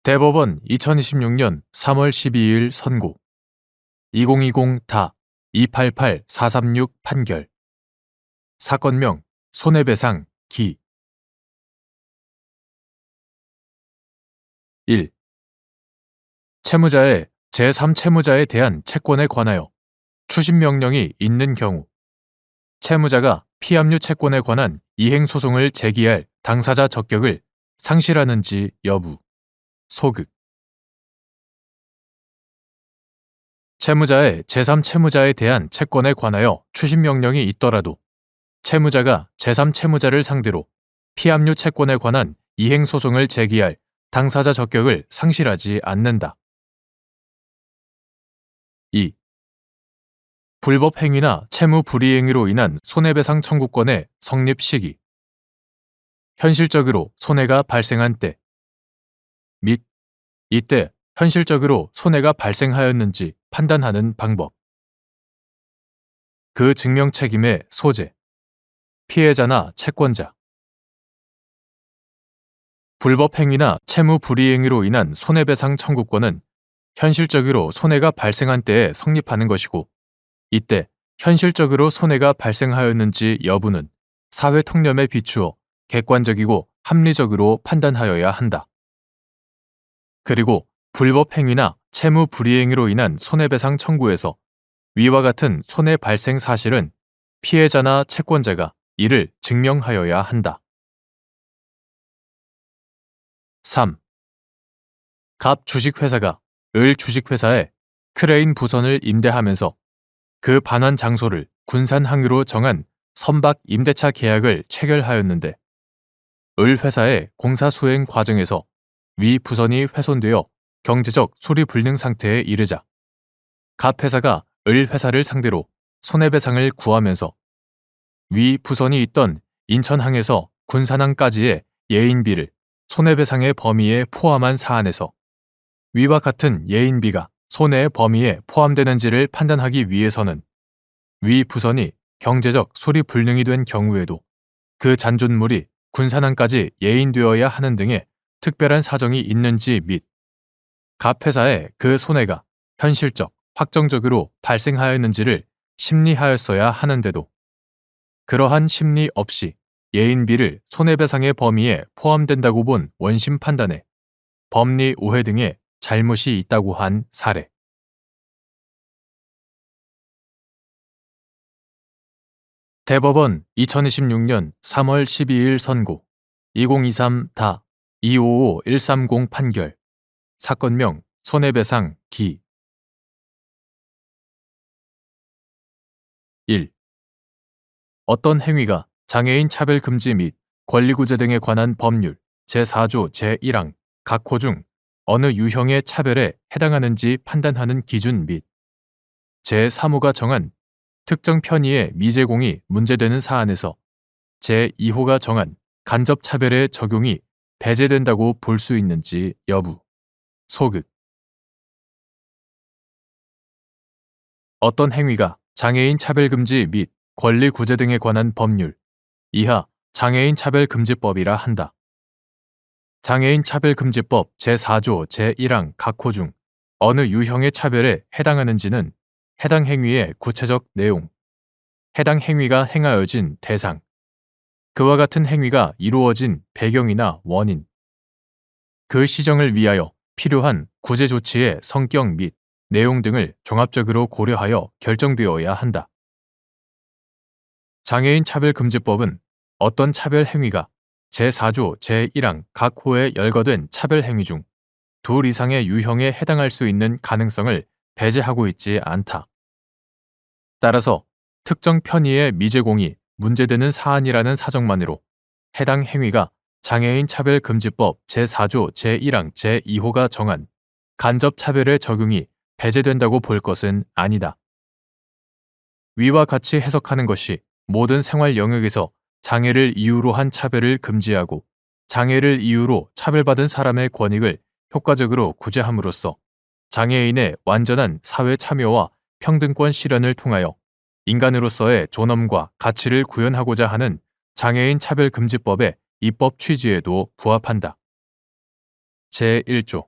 대법원 2026년 3월 12일 선고 2020-288-436 판결 사건명 손해배상 기 1. 채무자의 제3채무자에 대한 채권에 관하여 추심명령이 있는 경우 채무자가 피압류 채권에 관한 이행소송을 제기할 당사자 적격을 상실하는지 여부 소극 채무자의 제3채무자에 대한 채권에 관하여 추심명령이 있더라도 채무자가 제3채무자를 상대로 피압류 채권에 관한 이행소송을 제기할 당사자 적격을 상실하지 않는다. 2. 불법 행위나 채무 불이행으로 인한 손해배상 청구권의 성립 시기 현실적으로 손해가 발생한 때 및 이때 현실적으로 손해가 발생하였는지 판단하는 방법 그 증명 책임의 소재 피해자나 채권자 불법 행위나 채무 불이행으로 인한 손해배상 청구권은 현실적으로 손해가 발생한 때에 성립하는 것이고 이때 현실적으로 손해가 발생하였는지 여부는 사회 통념에 비추어 객관적이고 합리적으로 판단하여야 한다. 그리고 불법 행위나 채무 불이행으로 인한 손해배상 청구에서 위와 같은 손해 발생 사실은 피해자나 채권자가 이를 증명하여야 한다. 3. 갑 주식회사가 을 주식회사에 크레인 부선을 임대하면서 그 반환 장소를 군산항으로 정한 선박 임대차 계약을 체결하였는데 을 회사의 공사 수행 과정에서 위 부선이 훼손되어 경제적 수리 불능 상태에 이르자 갑 회사가 을 회사를 상대로 손해배상을 구하면서 위 부선이 있던 인천항에서 군산항까지의 예인비를 손해배상의 범위에 포함한 사안에서 위와 같은 예인비가 손해의 범위에 포함되는지를 판단하기 위해서는 위 부선이 경제적 수리 불능이 된 경우에도 그 잔존물이 군산항까지 예인되어야 하는 등의 특별한 사정이 있는지 및 갑 회사의 그 손해가 현실적, 확정적으로 발생하였는지를 심리하였어야 하는데도 그러한 심리 없이 예인비를 손해배상의 범위에 포함된다고 본 원심 판단에 법리 오해 등의 잘못이 있다고 한 사례. 대법원 2026년 3월 12일 선고 2023-255-130 판결 사건명 손해배상 기 1. 어떤 행위가 장애인 차별 금지 및 권리구제 등에 관한 법률 제4조 제1항 각 호 중 어느 유형의 차별에 해당하는지 판단하는 기준 및 제3호가 정한 특정 편의의 미제공이 문제되는 사안에서 제2호가 정한 간접차별의 적용이 배제된다고 볼 수 있는지 여부 소극 어떤 행위가 장애인 차별금지 및 권리구제 등에 관한 법률 이하 장애인 차별금지법이라 한다. 장애인 차별금지법 제4조 제1항 각 호 중 어느 유형의 차별에 해당하는지는 해당 행위의 구체적 내용, 해당 행위가 행하여진 대상, 그와 같은 행위가 이루어진 배경이나 원인, 그 시정을 위하여 필요한 구제 조치의 성격 및 내용 등을 종합적으로 고려하여 결정되어야 한다. 장애인 차별금지법은 어떤 차별 행위가 제4조 제1항 각 호에 열거된 차별 행위 중 둘 이상의 유형에 해당할 수 있는 가능성을 배제하고 있지 않다. 따라서 특정 편의의 미제공이 문제되는 사안이라는 사정만으로 해당 행위가 장애인 차별금지법 제4조 제1항 제2호가 정한 간접차별의 적용이 배제된다고 볼 것은 아니다. 위와 같이 해석하는 것이 모든 생활 영역에서 장애를 이유로 한 차별을 금지하고 장애를 이유로 차별받은 사람의 권익을 효과적으로 구제함으로써 장애인의 완전한 사회 참여와 평등권 실현을 통하여 인간으로서의 존엄과 가치를 구현하고자 하는 장애인 차별금지법의 입법 취지에도 부합한다. 제1조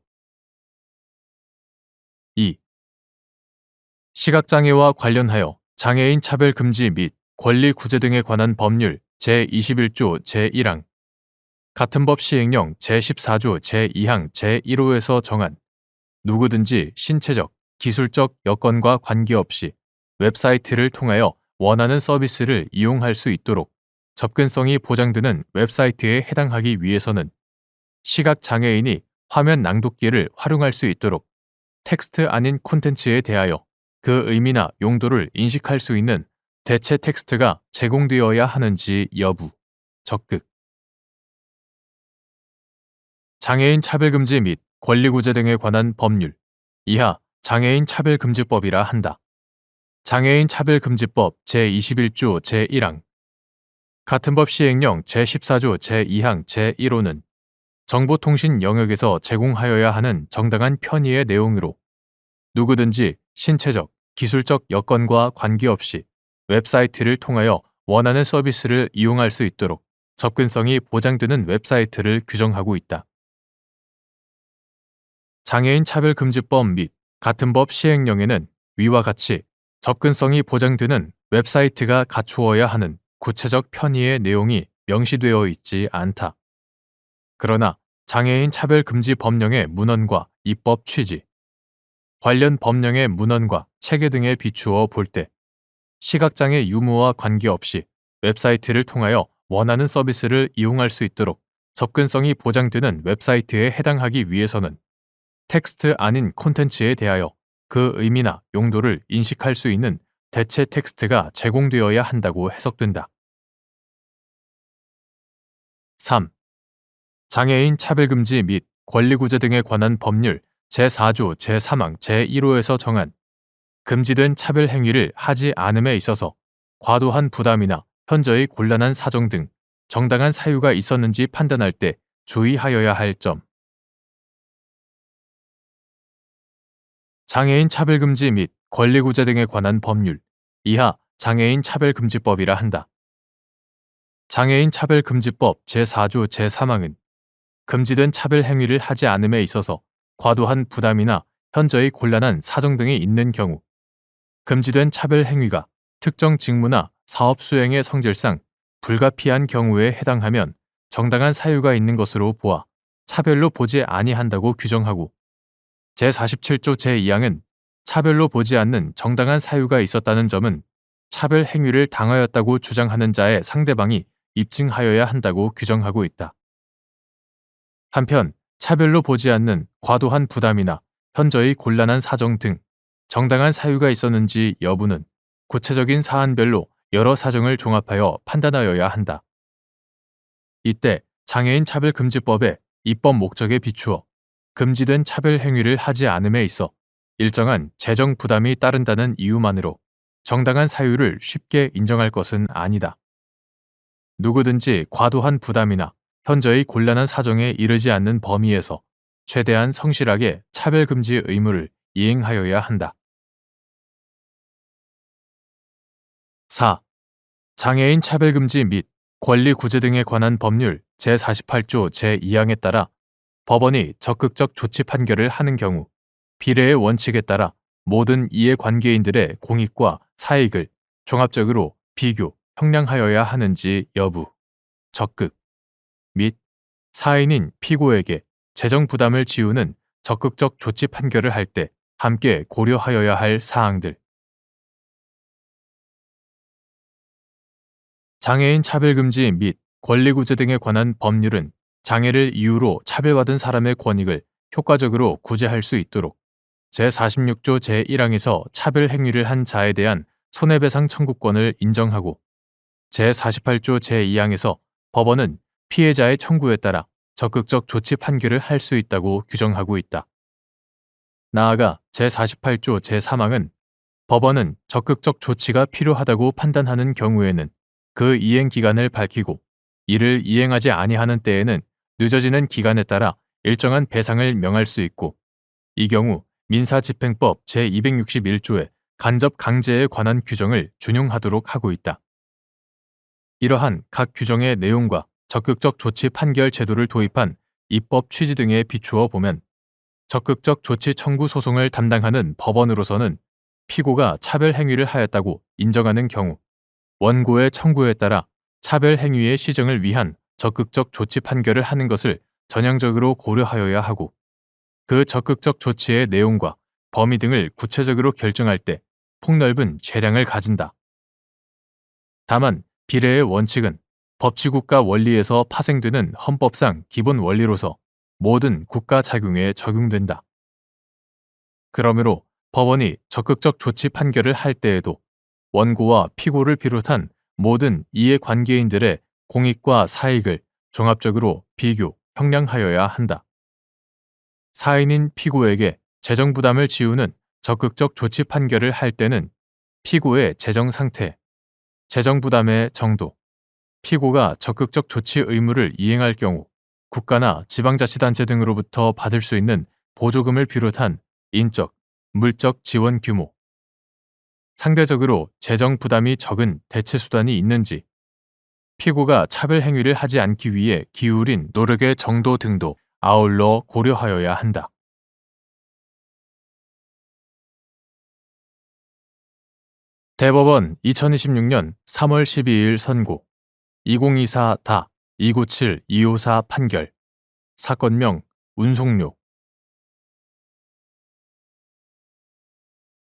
시각장애와 관련하여 장애인 차별 금지 및 권리 구제 등에 관한 법률 제21조 제1항, 같은 법 시행령 제14조 제2항 제1호에서 정한 누구든지 신체적, 기술적 여건과 관계없이 웹사이트를 통하여 원하는 서비스를 이용할 수 있도록 접근성이 보장되는 웹사이트에 해당하기 위해서는 시각장애인이 화면 낭독기를 활용할 수 있도록 텍스트 아닌 콘텐츠에 대하여 그 의미나 용도를 인식할 수 있는 대체 텍스트가 제공되어야 하는지 여부, 적극. 장애인 차별금지 및 권리구제 등에 관한 법률. 이하 장애인 차별금지법이라 한다. 장애인 차별금지법 제21조 제1항, 같은 법 시행령 제14조 제2항 제1호는 정보통신 영역에서 제공하여야 하는 정당한 편의의 내용으로 누구든지 신체적, 기술적 여건과 관계없이 웹사이트를 통하여 원하는 서비스를 이용할 수 있도록 접근성이 보장되는 웹사이트를 규정하고 있다. 장애인 차별금지법 및 같은 법 시행령에는 위와 같이 접근성이 보장되는 웹사이트가 갖추어야 하는 구체적 편의의 내용이 명시되어 있지 않다. 그러나 장애인 차별금지 법령의 문헌과 입법 취지, 관련 법령의 문헌과 체계 등에 비추어 볼 때 시각장애 유무와 관계없이 웹사이트를 통하여 원하는 서비스를 이용할 수 있도록 접근성이 보장되는 웹사이트에 해당하기 위해서는 텍스트 아닌 콘텐츠에 대하여 그 의미나 용도를 인식할 수 있는 대체 텍스트가 제공되어야 한다고 해석된다. 3. 장애인 차별금지 및 권리구제 등에 관한 법률 제4조 제3항 제1호에서 정한 금지된 차별 행위를 하지 않음에 있어서 과도한 부담이나 현저히 곤란한 사정 등 정당한 사유가 있었는지 판단할 때 주의하여야 할 점. 장애인 차별금지 및 권리구제 등에 관한 법률. 이하 장애인 차별금지법이라 한다. 장애인 차별금지법 제4조 제3항은 금지된 차별 행위를 하지 않음에 있어서 과도한 부담이나 현저히 곤란한 사정 등이 있는 경우, 금지된 차별 행위가 특정 직무나 사업 수행의 성질상 불가피한 경우에 해당하면 정당한 사유가 있는 것으로 보아 차별로 보지 아니한다고 규정하고, 제47조 제2항은 차별로 보지 않는 정당한 사유가 있었다는 점은 차별 행위를 당하였다고 주장하는 자의 상대방이 입증하여야 한다고 규정하고 있다. 한편 차별로 보지 않는 과도한 부담이나 현저히 곤란한 사정 등 정당한 사유가 있었는지 여부는 구체적인 사안별로 여러 사정을 종합하여 판단하여야 한다. 이때 장애인 차별금지법의 입법 목적에 비추어 금지된 차별 행위를 하지 않음에 있어 일정한 재정 부담이 따른다는 이유만으로 정당한 사유를 쉽게 인정할 것은 아니다. 누구든지 과도한 부담이나 현저히 곤란한 사정에 이르지 않는 범위에서 최대한 성실하게 차별금지 의무를 이행하여야 한다. 4. 장애인 차별금지 및 권리구제 등에 관한 법률 제48조 제2항에 따라 법원이 적극적 조치 판결을 하는 경우 비례의 원칙에 따라 모든 이해관계인들의 공익과 사익을 종합적으로 비교, 형량하여야 하는지 여부, 적극, 및 사인인 피고에게 재정 부담을 지우는 적극적 조치 판결을 할 때 함께 고려하여야 할 사항들. 장애인 차별금지 및 권리구제 등에 관한 법률은 장애를 이유로 차별받은 사람의 권익을 효과적으로 구제할 수 있도록 제46조 제1항에서 차별 행위를 한 자에 대한 손해배상 청구권을 인정하고, 제48조 제2항에서 법원은 피해자의 청구에 따라 적극적 조치 판결을 할 수 있다고 규정하고 있다. 나아가 제48조 제3항은 법원은 적극적 조치가 필요하다고 판단하는 경우에는 그 이행 기간을 밝히고, 이를 이행하지 아니하는 때에는 늦어지는 기간에 따라 일정한 배상을 명할 수 있고, 이 경우 민사집행법 제261조의 간접 강제에 관한 규정을 준용하도록 하고 있다. 이러한 각 규정의 내용과 적극적 조치 판결 제도를 도입한 입법 취지 등에 비추어 보면 적극적 조치 청구 소송을 담당하는 법원으로서는 피고가 차별 행위를 하였다고 인정하는 경우 원고의 청구에 따라 차별 행위의 시정을 위한 적극적 조치 판결을 하는 것을 전향적으로 고려하여야 하고 그 적극적 조치의 내용과 범위 등을 구체적으로 결정할 때 폭넓은 재량을 가진다. 다만 비례의 원칙은 법치국가 원리에서 파생되는 헌법상 기본 원리로서 모든 국가 작용에 적용된다. 그러므로 법원이 적극적 조치 판결을 할 때에도 원고와 피고를 비롯한 모든 이해관계인들의 공익과 사익을 종합적으로 비교, 형량하여야 한다. 사인인 피고에게 재정 부담을 지우는 적극적 조치 판결을 할 때는 피고의 재정 상태, 재정 부담의 정도, 피고가 적극적 조치 의무를 이행할 경우 국가나 지방자치단체 등으로부터 받을 수 있는 보조금을 비롯한 인적, 물적 지원 규모, 상대적으로 재정 부담이 적은 대체 수단이 있는지, 피고가 차별 행위를 하지 않기 위해 기울인 노력의 정도 등도 아울러 고려하여야 한다. 대법원 2026년 3월 12일 선고 2024-297-254 판결 사건명 운송료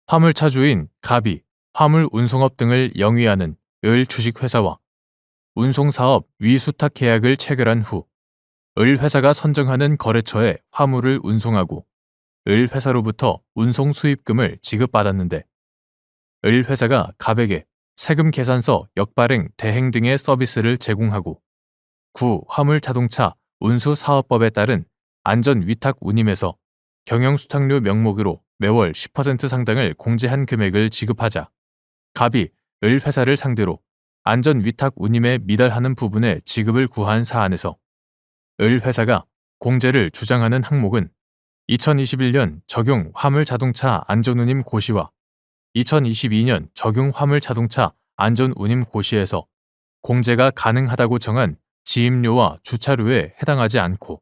화물차주인 갑이 화물운송업 등을 영위하는 을 주식회사와 운송사업 위수탁 계약을 체결한 후 을 회사가 선정하는 거래처에 화물을 운송하고 을 회사로부터 운송 수입금을 지급받았는데 을 회사가 갑에게 세금 계산서 역발행, 대행 등의 서비스를 제공하고 구 화물자동차 운수사업법에 따른 안전위탁 운임에서 경영수탁료 명목으로 매월 10% 상당을 공제한 금액을 지급하자 갑이 을 회사를 상대로 안전위탁 운임에 미달하는 부분의 지급을 구한 사안에서 을 회사가 공제를 주장하는 항목은 2021년 적용 화물자동차 안전운임 고시와 2022년 적용 화물자동차 안전운임 고시에서 공제가 가능하다고 정한 지임료와 주차료에 해당하지 않고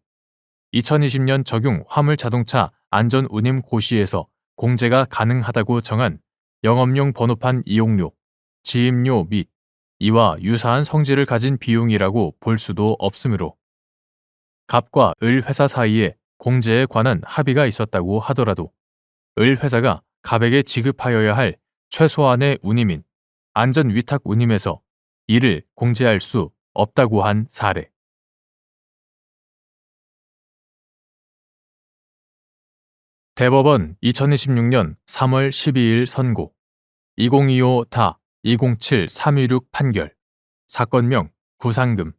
2020년 적용 화물자동차 안전운임 고시에서 공제가 가능하다고 정한 영업용 번호판 이용료, 지임료 및 이와 유사한 성질을 가진 비용이라고 볼 수도 없으므로 갑과 을 회사 사이에 공제에 관한 합의가 있었다고 하더라도 을 회사가 갑에게 지급하여야 할 최소한의 운임인 안전위탁 운임에서 이를 공제할 수 없다고 한 사례. 대법원 2026년 3월 12일 선고 2025-207-316 판결 사건명 구상금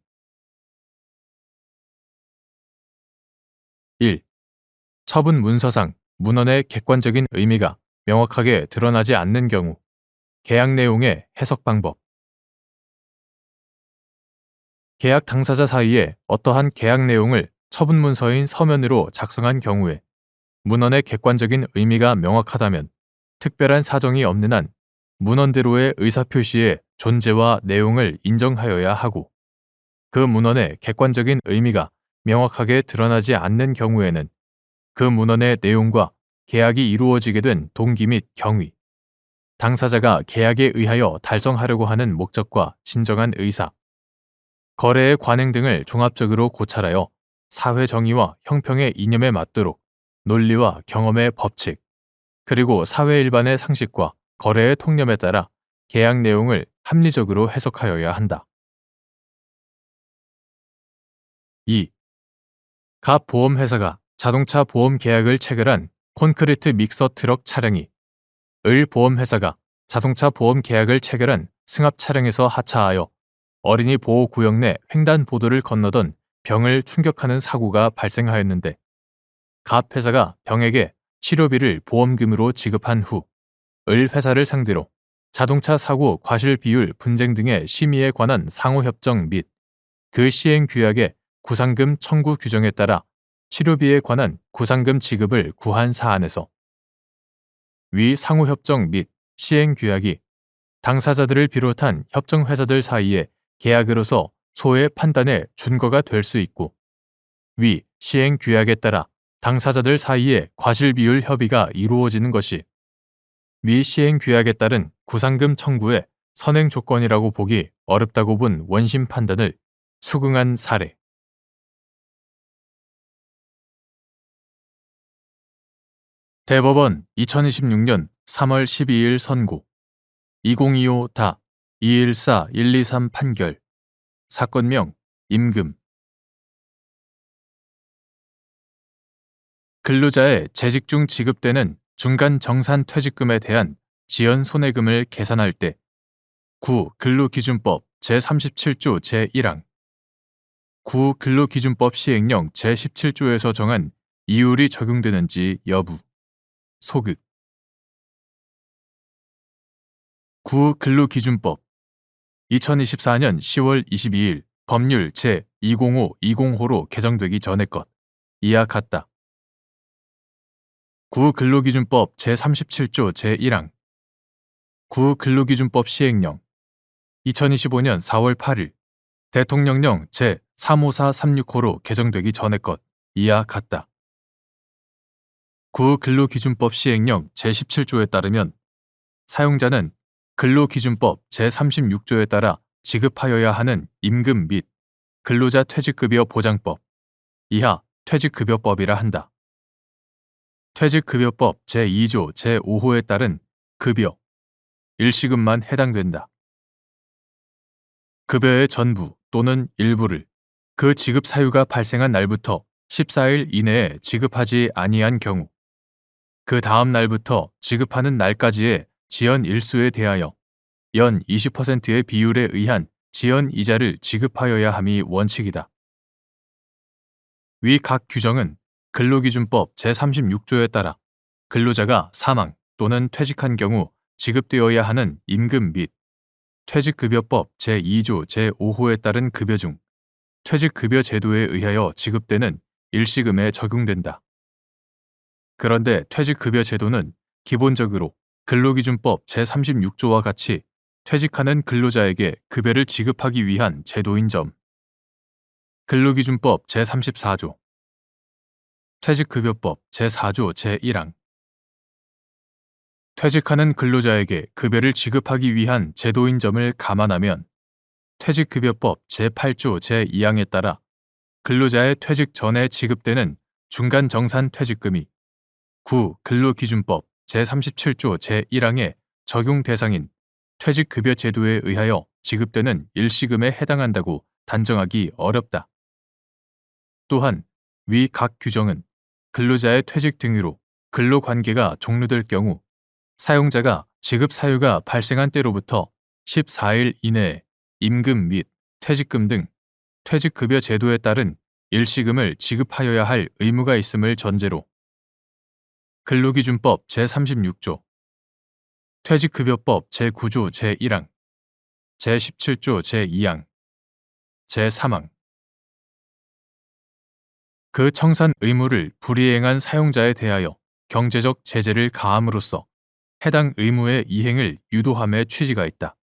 1. 처분 문서상 문헌의 객관적인 의미가 명확하게 드러나지 않는 경우 계약 내용의 해석 방법 계약 당사자 사이에 어떠한 계약 내용을 처분 문서인 서면으로 작성한 경우에 문헌의 객관적인 의미가 명확하다면 특별한 사정이 없는 한 문헌대로의 의사표시의 존재와 내용을 인정하여야 하고 그 문헌의 객관적인 의미가 명확하게 드러나지 않는 경우에는 그 문헌의 내용과 계약이 이루어지게 된 동기 및 경위, 당사자가 계약에 의하여 달성하려고 하는 목적과 진정한 의사, 거래의 관행 등을 종합적으로 고찰하여 사회 정의와 형평의 이념에 맞도록 논리와 경험의 법칙, 그리고 사회 일반의 상식과 거래의 통념에 따라 계약 내용을 합리적으로 해석하여야 한다. 2. 갑 보험회사가 자동차 보험 계약을 체결한 콘크리트 믹서 트럭 차량이 을 보험회사가 자동차 보험 계약을 체결한 승합 차량에서 하차하여 어린이 보호구역 내 횡단보도를 건너던 병을 충격하는 사고가 발생하였는데 갑 회사가 병에게 치료비를 보험금으로 지급한 후 을 회사를 상대로 자동차 사고 과실 비율 분쟁 등의 심의에 관한 상호협정 및 그 시행 규약의 구상금 청구 규정에 따라 치료비에 관한 구상금 지급을 구한 사안에서 위 상호협정 및 시행 규약이 당사자들을 비롯한 협정회사들 사이에 계약으로서 소의 판단의 준거가 될 수 있고 위 시행 규약에 따라 당사자들 사이에 과실비율 협의가 이루어지는 것이 미 시행 규약에 따른 구상금 청구의 선행 조건이라고 보기 어렵다고 본 원심 판단을 수긍한 사례. 대법원 2026년 3월 12일 선고 2025-214-123 판결 사건명 임금 근로자의 재직 중 지급되는 중간 정산 퇴직금에 대한 지연 손해금을 계산할 때 근로기준법 제37조 제1항 근로기준법 시행령 제17조에서 정한 이율이 적용되는지 여부 소극 근로기준법 2024년 10월 22일 법률 제205-205호로 개정되기 전의 것 이하 같다. 근로기준법 제37조 제1항 근로기준법 시행령 2025년 4월 8일 대통령령 제35436호로 개정되기 전의 것 이하 같다. 근로기준법 시행령 제17조에 따르면 사용자는 근로기준법 제36조에 따라 지급하여야 하는 임금 및 근로자 퇴직급여 보장법 이하 퇴직급여법이라 한다. 퇴직급여법 제2조 제5호에 따른 급여, 일시금만 해당된다. 급여의 전부 또는 일부를 그 지급 사유가 발생한 날부터 14일 이내에 지급하지 아니한 경우 그 다음 날부터 지급하는 날까지의 지연 일수에 대하여 연 20%의 비율에 의한 지연 이자를 지급하여야 함이 원칙이다. 위 각 규정은 근로기준법 제36조에 따라 근로자가 사망 또는 퇴직한 경우 지급되어야 하는 임금 및 퇴직급여법 제2조 제5호에 따른 급여 중 퇴직급여 제도에 의하여 지급되는 일시금에 적용된다. 그런데 퇴직급여 제도는 기본적으로 근로기준법 제36조와 같이 퇴직하는 근로자에게 급여를 지급하기 위한 제도인 점. 근로기준법 제34조 퇴직급여법 제4조 제1항 퇴직하는 근로자에게 급여를 지급하기 위한 제도인 점을 감안하면 퇴직급여법 제8조 제2항에 따라 근로자의 퇴직 전에 지급되는 중간정산 퇴직금이 근로기준법 제37조 제1항의 적용 대상인 퇴직급여 제도에 의하여 지급되는 일시금에 해당한다고 단정하기 어렵다. 또한 위 각 규정은 근로자의 퇴직 등으로 근로관계가 종료될 경우 사용자가 지급 사유가 발생한 때로부터 14일 이내에 임금 및 퇴직금 등 퇴직급여 제도에 따른 일시금을 지급하여야 할 의무가 있음을 전제로 근로기준법 제36조, 퇴직급여법 제9조 제1항, 제17조 제2항, 제3항 그 청산 의무를 불이행한 사용자에 대하여 경제적 제재를 가함으로써 해당 의무의 이행을 유도함의 취지가 있다.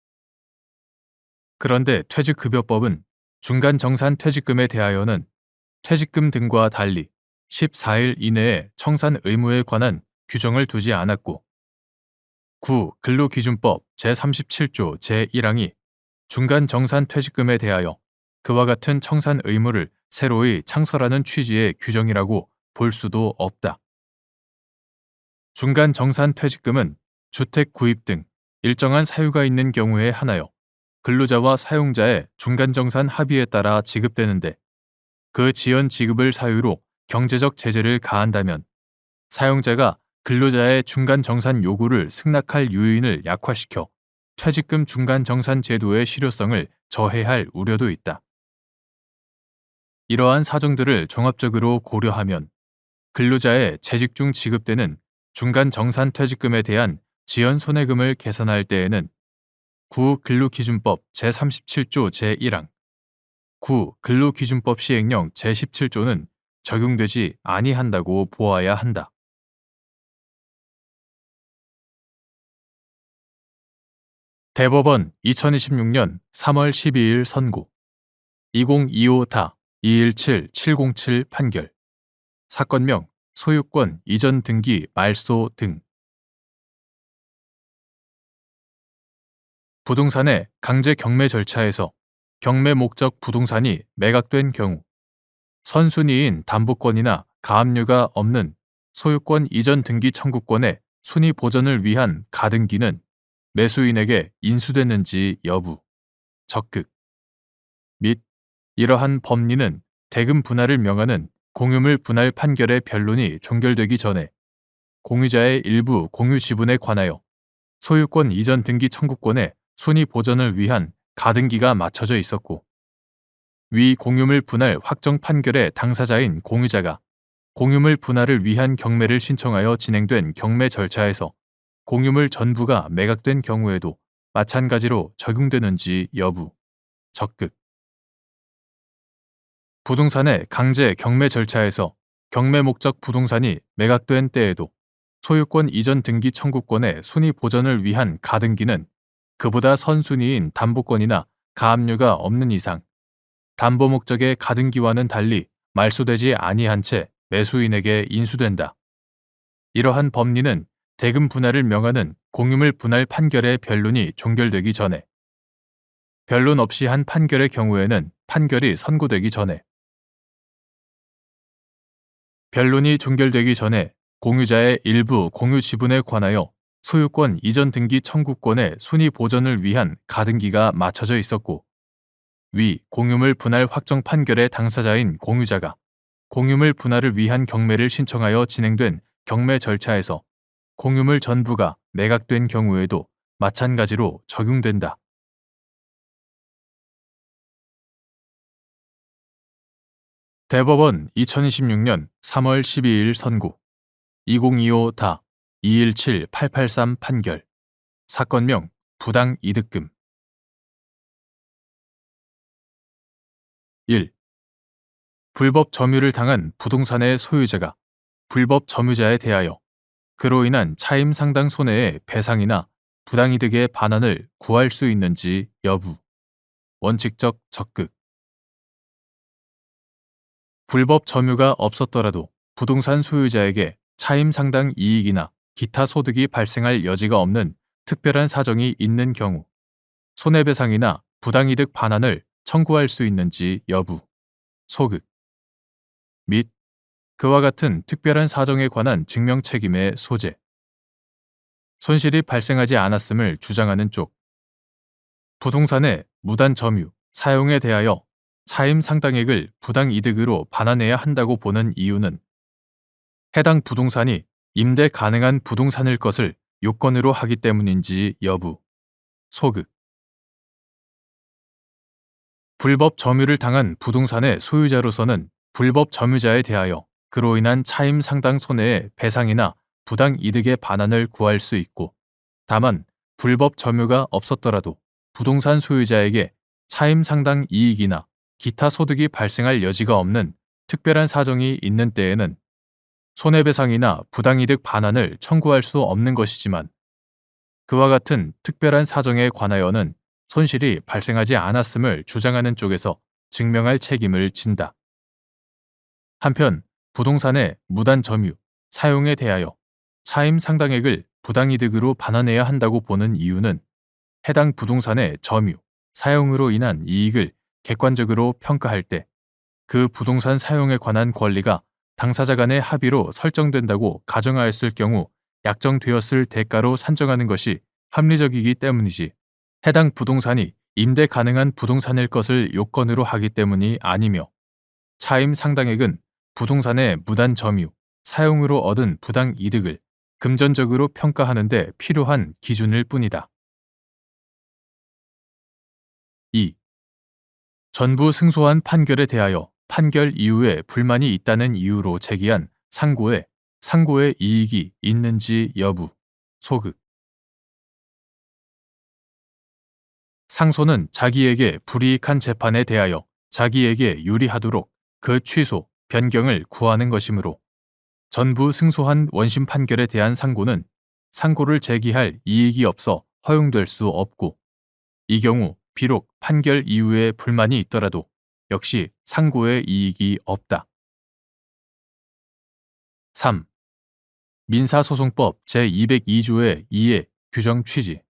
그런데 퇴직급여법은 중간정산 퇴직금에 대하여는 퇴직금 등과 달리 14일 이내에 청산 의무에 관한 규정을 두지 않았고 근로기준법 제37조 제1항이 중간정산 퇴직금에 대하여 그와 같은 청산 의무를 새로이 창설하는 취지의 규정이라고 볼 수도 없다. 중간정산 퇴직금은 주택 구입 등 일정한 사유가 있는 경우에 하나여 근로자와 사용자의 중간정산 합의에 따라 지급되는데 그 지연 지급을 사유로 경제적 제재를 가한다면 사용자가 근로자의 중간정산 요구를 승낙할 요인을 약화시켜 퇴직금 중간정산 제도의 실효성을 저해할 우려도 있다. 이러한 사정들을 종합적으로 고려하면 근로자의 재직 중 지급되는 중간정산 퇴직금에 대한 지연 손해금을 계산할 때에는 근로기준법 제37조 제1항, 근로기준법 시행령 제17조는 적용되지 아니한다고 보아야 한다. 대법원 2026년 3월 12일 선고 2025-217-707 판결 사건명 소유권 이전 등기 말소 등 부동산의 강제 경매 절차에서 경매 목적 부동산이 매각된 경우 선순위인 담보권이나 가압류가 없는 소유권 이전 등기 청구권의 순위 보전을 위한 가등기는 매수인에게 인수됐는지 여부, 적극 및 이러한 법리는 대금 분할을 명하는 공유물 분할 판결의 변론이 종결되기 전에 공유자의 일부 공유 지분에 관하여 소유권 이전 등기 청구권의 순위 보전을 위한 가등기가 맞춰져 있었고 위 공유물 분할 확정 판결의 당사자인 공유자가 공유물 분할을 위한 경매를 신청하여 진행된 경매 절차에서 공유물 전부가 매각된 경우에도 마찬가지로 적용되는지 여부, 적극 부동산의 강제 경매 절차에서 경매 목적 부동산이 매각된 때에도 소유권 이전 등기 청구권의 순위 보전을 위한 가등기는 그보다 선순위인 담보권이나 가압류가 없는 이상 담보 목적의 가등기와는 달리 말소되지 아니한 채 매수인에게 인수된다. 이러한 법리는 대금 분할을 명하는 공유물 분할 판결의 변론이 종결되기 전에 변론 없이 한 판결의 경우에는 판결이 선고되기 전에 변론이 종결되기 전에 공유자의 일부 공유 지분에 관하여 소유권 이전 등기 청구권의 순위 보전을 위한 가등기가 맞춰져 있었고 위 공유물 분할 확정 판결의 당사자인 공유자가 공유물 분할을 위한 경매를 신청하여 진행된 경매 절차에서 공유물 전부가 매각된 경우에도 마찬가지로 적용된다. 대법원 2026년 3월 12일 선고 2025다 217883 판결 사건명 부당 이득금 1. 불법 점유를 당한 부동산의 소유자가 불법 점유자에 대하여 그로 인한 차임 상당 손해의 배상이나 부당이득의 반환을 구할 수 있는지 여부, 원칙적 적극. 불법 점유가 없었더라도 부동산 소유자에게 차임 상당 이익이나 기타 소득이 발생할 여지가 없는 특별한 사정이 있는 경우 손해배상이나 부당이득 반환을 청구할 수 있는지 여부, 소극. 및 그와 같은 특별한 사정에 관한 증명 책임의 소재. 손실이 발생하지 않았음을 주장하는 쪽. 부동산의 무단 점유, 사용에 대하여 차임 상당액을 부당 이득으로 반환해야 한다고 보는 이유는 해당 부동산이 임대 가능한 부동산일 것을 요건으로 하기 때문인지 여부, 소극. 불법 점유를 당한 부동산의 소유자로서는 불법 점유자에 대하여 그로 인한 차임 상당 손해의 배상이나 부당 이득의 반환을 구할 수 있고 다만 불법 점유가 없었더라도 부동산 소유자에게 차임 상당 이익이나 기타 소득이 발생할 여지가 없는 특별한 사정이 있는 때에는 손해배상이나 부당이득 반환을 청구할 수 없는 것이지만 그와 같은 특별한 사정에 관하여는 손실이 발생하지 않았음을 주장하는 쪽에서 증명할 책임을 진다. 한편 부동산의 무단 점유, 사용에 대하여 차임 상당액을 부당이득으로 반환해야 한다고 보는 이유는 해당 부동산의 점유, 사용으로 인한 이익을 객관적으로 평가할 때 그 부동산 사용에 관한 권리가 당사자 간의 합의로 설정된다고 가정하였을 경우 약정되었을 대가로 산정하는 것이 합리적이기 때문이지 해당 부동산이 임대 가능한 부동산일 것을 요건으로 하기 때문이 아니며 차임 상당액은 부동산의 무단 점유, 사용으로 얻은 부당 이득을 금전적으로 평가하는 데 필요한 기준일 뿐이다. 2. 전부 승소한 판결에 대하여 판결 이후에 불만이 있다는 이유로 제기한 상고에 상고의 이익이 있는지 여부, 소극. 상소는 자기에게 불이익한 재판에 대하여 자기에게 유리하도록 그 취소, 변경을 구하는 것이므로 전부 승소한 원심 판결에 대한 상고는 상고를 제기할 이익이 없어 허용될 수 없고 이 경우 비록 판결 이후에 불만이 있더라도 역시 상고의 이익이 없다. 3. 민사소송법 제202조의 2의 규정 취지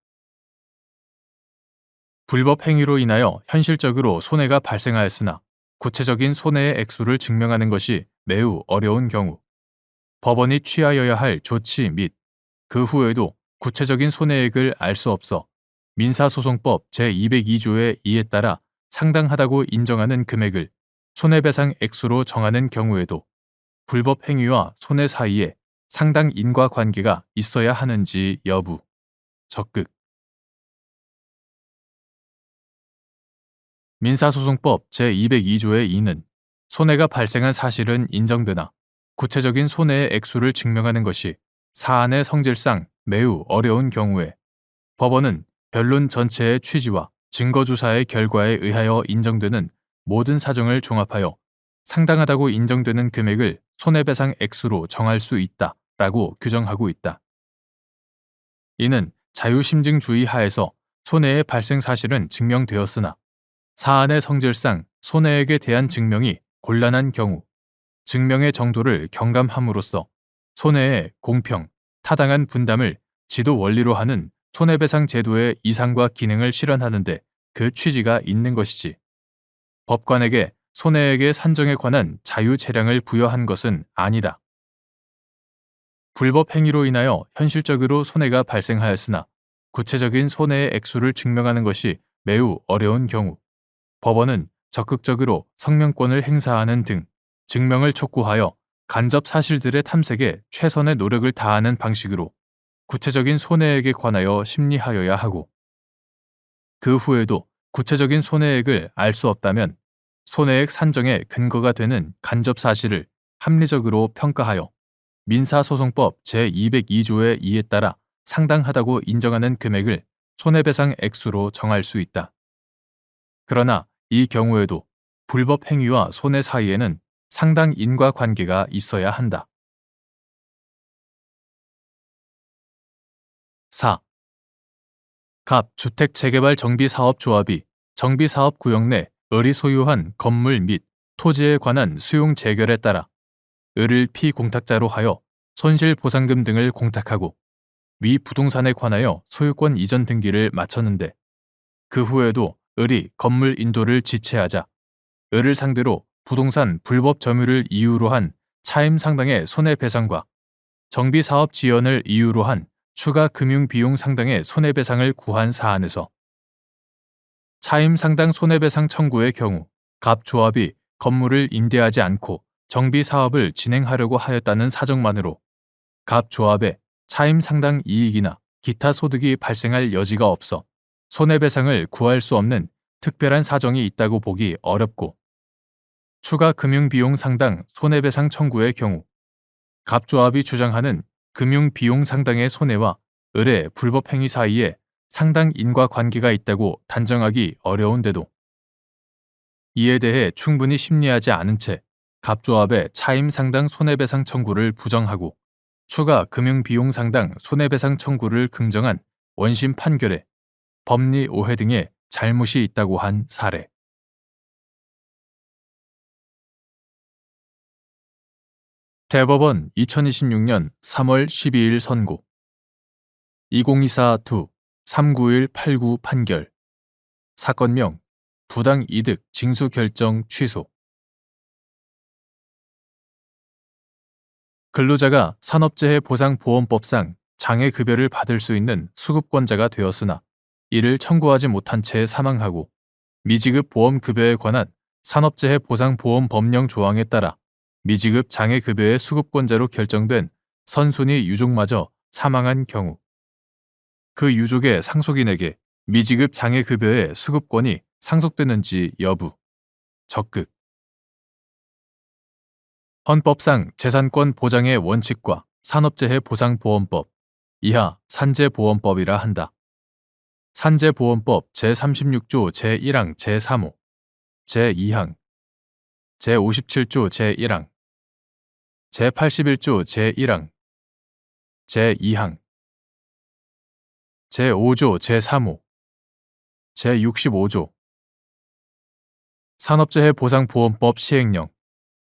불법 행위로 인하여 현실적으로 손해가 발생하였으나 구체적인 손해의 액수를 증명하는 것이 매우 어려운 경우, 법원이 취하여야 할 조치 및 그 후에도 구체적인 손해액을 알 수 없어 민사소송법 제202조의 이에 따라 상당하다고 인정하는 금액을 손해배상 액수로 정하는 경우에도 불법 행위와 손해 사이에 상당 인과관계가 있어야 하는지 여부. 적극. 민사소송법 제202조의 2는 손해가 발생한 사실은 인정되나 구체적인 손해의 액수를 증명하는 것이 사안의 성질상 매우 어려운 경우에 법원은 변론 전체의 취지와 증거조사의 결과에 의하여 인정되는 모든 사정을 종합하여 상당하다고 인정되는 금액을 손해배상 액수로 정할 수 있다라고 규정하고 있다. 이는 자유심증주의 하에서 손해의 발생 사실은 증명되었으나 사안의 성질상 손해액에 대한 증명이 곤란한 경우 증명의 정도를 경감함으로써 손해의 공평, 타당한 분담을 지도 원리로 하는 손해배상 제도의 이상과 기능을 실현하는 데 그 취지가 있는 것이지. 법관에게 손해액의 산정에 관한 자유 재량을 부여한 것은 아니다. 불법 행위로 인하여 현실적으로 손해가 발생하였으나 구체적인 손해의 액수를 증명하는 것이 매우 어려운 경우, 법원은 적극적으로 성명권을 행사하는 등 증명을 촉구하여 간접 사실들의 탐색에 최선의 노력을 다하는 방식으로 구체적인 손해액에 관하여 심리하여야 하고, 그 후에도 구체적인 손해액을 알 수 없다면 손해액 산정의 근거가 되는 간접 사실을 합리적으로 평가하여 민사소송법 제202조의 이에 따라 상당하다고 인정하는 금액을 손해배상 액수로 정할 수 있다. 그러나 이 경우에도 불법 행위와 손해 사이에는 상당 인과관계가 있어야 한다. 4. 갑 주택재개발정비사업조합이 정비사업구역 내 을이 소유한 건물 및 토지에 관한 수용 재결에 따라 을을 피공탁자로 하여 손실보상금 등을 공탁하고 위 부동산에 관하여 소유권 이전 등기를 마쳤는데 그 후에도 을이 건물 인도를 지체하자 을을 상대로 부동산 불법 점유를 이유로 한 차임 상당의 손해배상과 정비사업 지연을 이유로 한 추가 금융비용 상당의 손해배상을 구한 사안에서 차임 상당 손해배상 청구의 경우 갑 조합이 건물을 임대하지 않고 정비사업을 진행하려고 하였다는 사정만으로 갑 조합의 차임 상당 이익이나 기타 소득이 발생할 여지가 없어 손해배상을 구할 수 없는 특별한 사정이 있다고 보기 어렵고, 추가 금융비용 상당 손해배상 청구의 경우 갑조합이 주장하는 금융비용 상당의 손해와 을의 불법 행위 사이에 상당 인과관계가 있다고 단정하기 어려운데도 이에 대해 충분히 심리하지 않은 채 갑조합의 차임 상당 손해배상 청구를 부정하고 추가 금융비용 상당 손해배상 청구를 긍정한 원심 판결에 법리 오해 등의 잘못이 있다고 한 사례. 대법원 2026년 3월 12일 선고 2024-2 39189 판결 사건명 부당이득 징수결정 취소. 근로자가 산업재해보상보험법상 장애급여를 받을 수 있는 수급권자가 되었으나 이를 청구하지 못한 채 사망하고 미지급 보험급여에 관한 산업재해보상보험법령 조항에 따라 미지급 장애급여의 수급권자로 결정된 선순위 유족마저 사망한 경우 그 유족의 상속인에게 미지급 장애급여의 수급권이 상속되는지 여부. 적극. 헌법상 재산권 보장의 원칙과 산업재해보상보험법 이하 산재보험법이라 한다. 산재보험법 제36조 제1항 제3호 제2항 제57조 제1항 제81조 제1항 제2항 제5조 제3호 제65조 산업재해보상보험법 시행령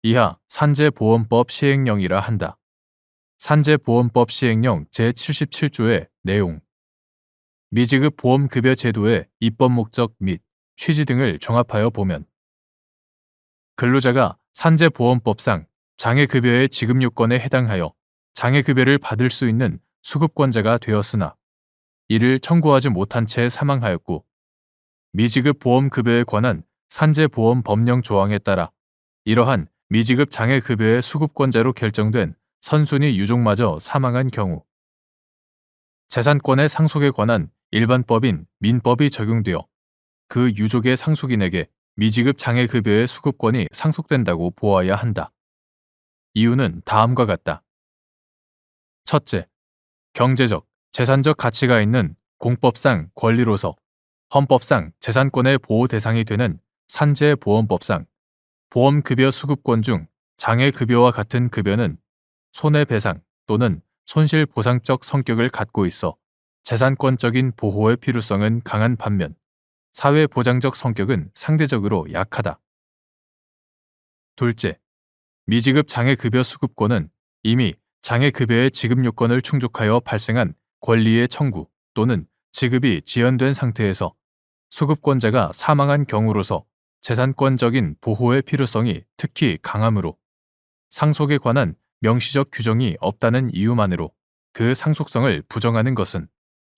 이하 산재보험법 시행령이라 한다. 산재보험법 시행령 제77조의 내용 미지급 보험급여 제도의 입법 목적 및 취지 등을 종합하여 보면 근로자가 산재보험법상 장애급여의 지급 요건에 해당하여 장애급여를 받을 수 있는 수급권자가 되었으나 이를 청구하지 못한 채 사망하였고 미지급 보험급여에 관한 산재보험 법령 조항에 따라 이러한 미지급 장애급여의 수급권자로 결정된 선순위 유족마저 사망한 경우 재산권의 상속에 관한 일반법인 민법이 적용되어 그 유족의 상속인에게 미지급 장애급여의 수급권이 상속된다고 보아야 한다. 이유는 다음과 같다. 첫째, 경제적, 재산적 가치가 있는 공법상 권리로서 헌법상 재산권의 보호 대상이 되는 산재보험법상 보험급여 수급권 중 장애급여와 같은 급여는 손해배상 또는 손실보상적 성격을 갖고 있어 재산권적인 보호의 필요성은 강한 반면 사회보장적 성격은 상대적으로 약하다. 둘째, 미지급 장애급여 수급권은 이미 장애급여의 지급 요건을 충족하여 발생한 권리의 청구 또는 지급이 지연된 상태에서 수급권자가 사망한 경우로서 재산권적인 보호의 필요성이 특히 강하므로 상속에 관한 명시적 규정이 없다는 이유만으로 그 상속성을 부정하는 것은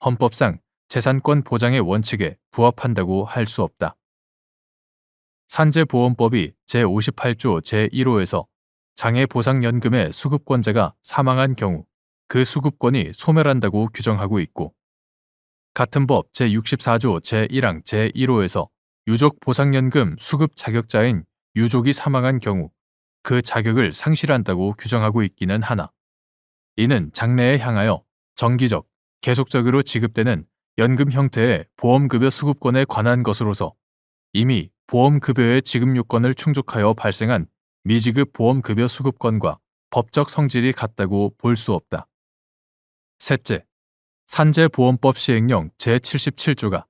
헌법상 재산권 보장의 원칙에 부합한다고 할 수 없다. 산재보험법이 제58조 제1호에서 장애보상연금의 수급권자가 사망한 경우 그 수급권이 소멸한다고 규정하고 있고 같은 법 제64조 제1항 제1호에서 유족보상연금 수급 자격자인 유족이 사망한 경우 그 자격을 상실한다고 규정하고 있기는 하나 이는 장래에 향하여 정기적, 계속적으로 지급되는 연금 형태의 보험급여 수급권에 관한 것으로서 이미 보험급여의 지급 요건을 충족하여 발생한 미지급 보험급여 수급권과 법적 성질이 같다고 볼 수 없다. 셋째, 산재보험법 시행령 제77조가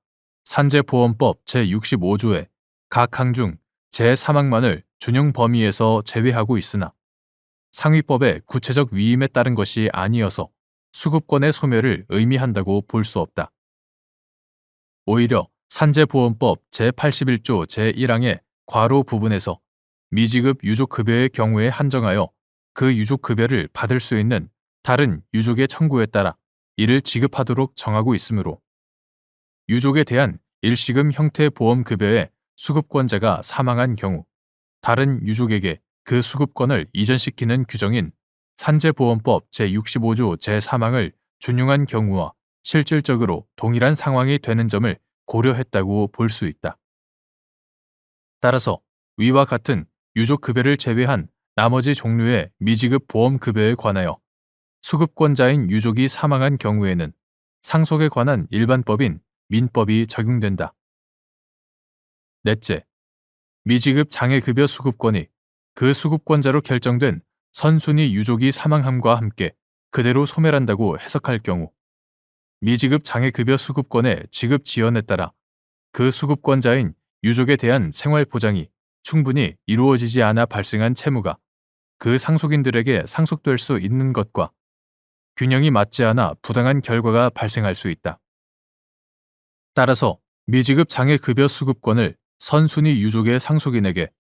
산재보험법 제65조의 각 항 중 제3항만을 준용 범위에서 제외하고 있으나 상위법의 구체적 위임에 따른 것이 아니어서 수급권의 소멸을 의미한다고 볼 수 없다. 오히려 산재보험법 제81조 제1항의 괄호 부분에서 미지급 유족급여의 경우에 한정하여 그 유족급여를 받을 수 있는 다른 유족의 청구에 따라 이를 지급하도록 정하고 있으므로 유족에 대한 일시금 형태 보험급여의 수급권자가 사망한 경우 다른 유족에게 그 수급권을 이전시키는 규정인 산재보험법 제65조 제3항을 준용한 경우와 실질적으로 동일한 상황이 되는 점을 고려했다고 볼 수 있다. 따라서 위와 같은 유족급여를 제외한 나머지 종류의 미지급 보험급여에 관하여 수급권자인 유족이 사망한 경우에는 상속에 관한 일반법인 민법이 적용된다. 넷째, 미지급 장애급여 수급권이 그 수급권자로 결정된 선순위 유족이 사망함과 함께 그대로 소멸한다고 해석할 경우 미지급 장애급여 수급권의 지급 지연에 따라 그 수급권자인 유족에 대한 생활 보장이 충분히 이루어지지 않아 발생한 채무가 그 상속인들에게 상속될 수 있는 것과 균형이 맞지 않아 부당한 결과가 발생할 수 있다. 따라서 미지급 장애급여 수급권을 선순위 유족의 상속인에게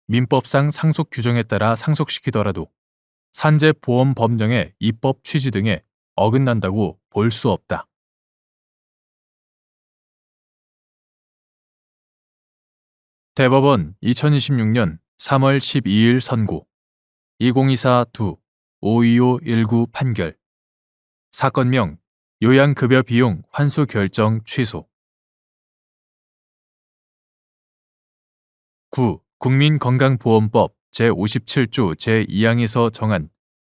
민법상 상속 규정에 따라 상속시키더라도 산재보험법령의 입법 취지 등에 어긋난다고 볼 수 없다. 대법원 2026년 3월 12일 선고 2024-2 52519 판결 사건명 요양급여 비용 환수 결정 취소 9. 국민건강보험법 제57조 제2항에서 정한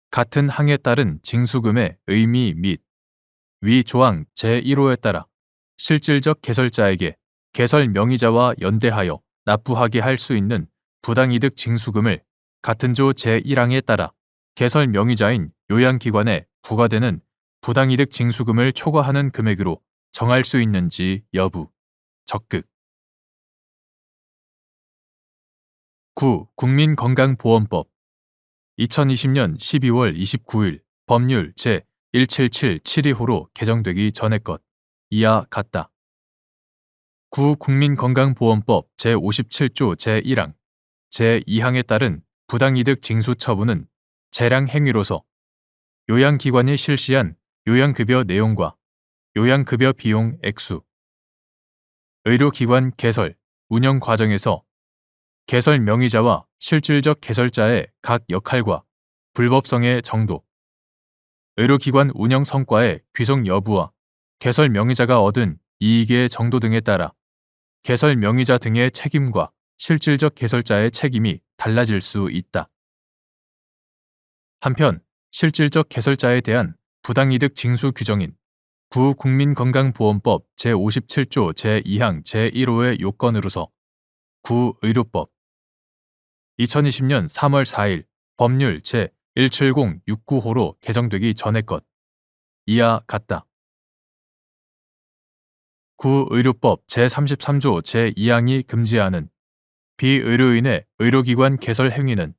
같은 항에 따른 징수금의 의미 및 위 조항 제1호에 따라 실질적 개설자에게 개설 명의자와 연대하여 납부하게 할 수 있는 부당이득 징수금을 같은 조 제1항에 따라 개설 명의자인 요양기관에 부과되는 부당이득 징수금을 초과하는 금액으로 정할 수 있는지 여부. 적극. 9. 국민건강보험법 2020년 12월 29일 법률 제17772호로 개정되기 전의 것. 이하 같다. 구 국민건강보험법 제57조 제1항, 제2항에 따른 부당이득 징수 처분은 재량 행위로서 요양기관이 실시한 요양급여 내용과 요양급여 비용 액수, 의료기관 개설, 운영 과정에서 개설 명의자와 실질적 개설자의 각 역할과 불법성의 정도, 의료기관 운영 성과의 귀속 여부와 개설 명의자가 얻은 이익의 정도 등에 따라 개설 명의자 등의 책임과 실질적 개설자의 책임이 달라질 수 있다. 한편 실질적 개설자에 대한 부당이득 징수 규정인 구 국민건강보험법 제57조 제2항 제1호의 요건으로서 구 의료법 2020년 3월 4일 법률 제17069호로 개정되기 전의 것 이하 같다. 구 의료법 제33조 제2항이 금지하는 비의료인의 의료기관 개설 행위는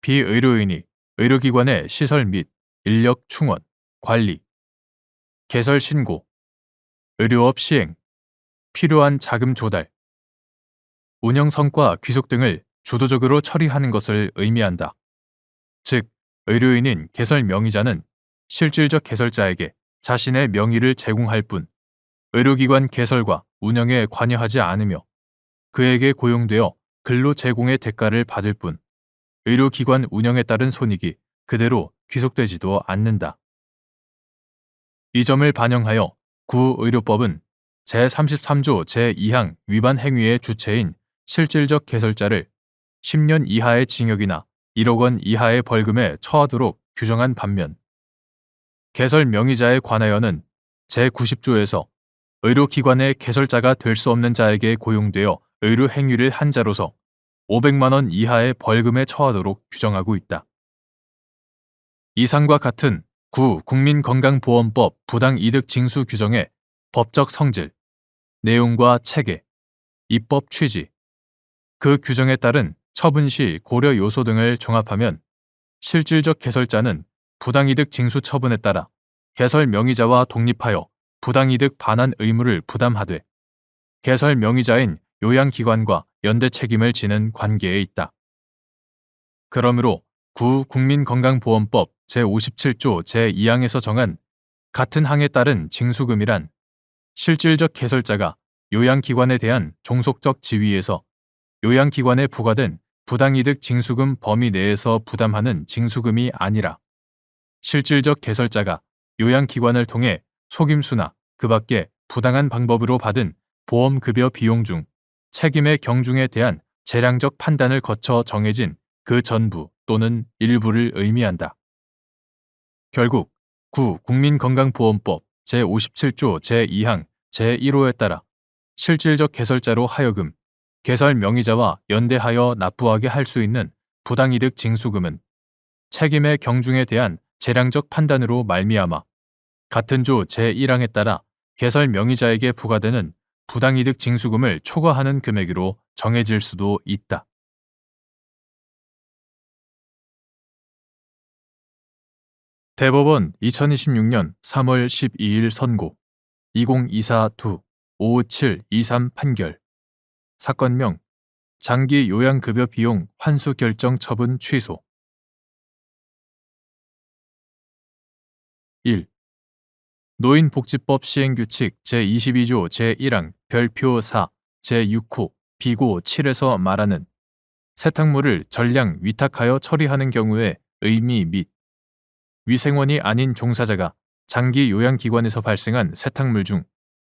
비의료인이 의료기관의 시설 및 인력 충원, 관리, 개설 신고, 의료업 시행, 필요한 자금 조달, 운영 성과 귀속 등을 주도적으로 처리하는 것을 의미한다. 즉, 의료인인 개설 명의자는 실질적 개설자에게 자신의 명의를 제공할 뿐 의료기관 개설과 운영에 관여하지 않으며 그에게 고용되어 근로 제공의 대가를 받을 뿐 의료기관 운영에 따른 손익이 그대로 귀속되지도 않는다. 이 점을 반영하여 구의료법은 제33조 제2항 위반 행위의 주체인 실질적 개설자를 10년 이하의 징역이나 1억 원 이하의 벌금에 처하도록 규정한 반면 개설 명의자에 관하여는 제90조에서 의료기관의 개설자가 될 수 없는 자에게 고용되어 의료 행위를 한 자로서 500만 원 이하의 벌금에 처하도록 규정하고 있다. 이상과 같은 구 국민건강보험법 부당이득 징수 규정의 법적 성질, 내용과 체계, 입법 취지, 그 규정에 따른 처분 시 고려 요소 등을 종합하면 실질적 개설자는 부당이득 징수 처분에 따라 개설 명의자와 독립하여 부당이득 반환 의무를 부담하되 개설 명의자인 요양기관과 연대 책임을 지는 관계에 있다. 그러므로 구 국민건강보험법 제57조 제2항에서 정한 같은 항에 따른 징수금이란 실질적 개설자가 요양기관에 대한 종속적 지위에서 요양기관에 부과된 부당이득 징수금 범위 내에서 부담하는 징수금이 아니라 실질적 개설자가 요양기관을 통해 속임수나 그 밖에 부당한 방법으로 받은 보험급여 비용 중 책임의 경중에 대한 재량적 판단을 거쳐 정해진 그 전부 또는 일부를 의미한다. 결국 구 국민건강보험법 제57조 제2항 제1호에 따라 실질적 개설자로 하여금 개설 명의자와 연대하여 납부하게 할 수 있는 부당이득 징수금은 책임의 경중에 대한 재량적 판단으로 말미암아 같은 조 제1항에 따라 개설 명의자에게 부과되는 부당이득 징수금을 초과하는 금액으로 정해질 수도 있다. 대법원 2026년 3월 12일 선고 2024-2-55723 판결 사건명 장기 요양급여 비용 환수 결정 처분 취소 1. 노인복지법 시행규칙 제22조 제1항 별표 4 제6호 비고 7에서 말하는 세탁물을 전량 위탁하여 처리하는 경우의 의미 및 위생원이 아닌 종사자가 장기 요양기관에서 발생한 세탁물 중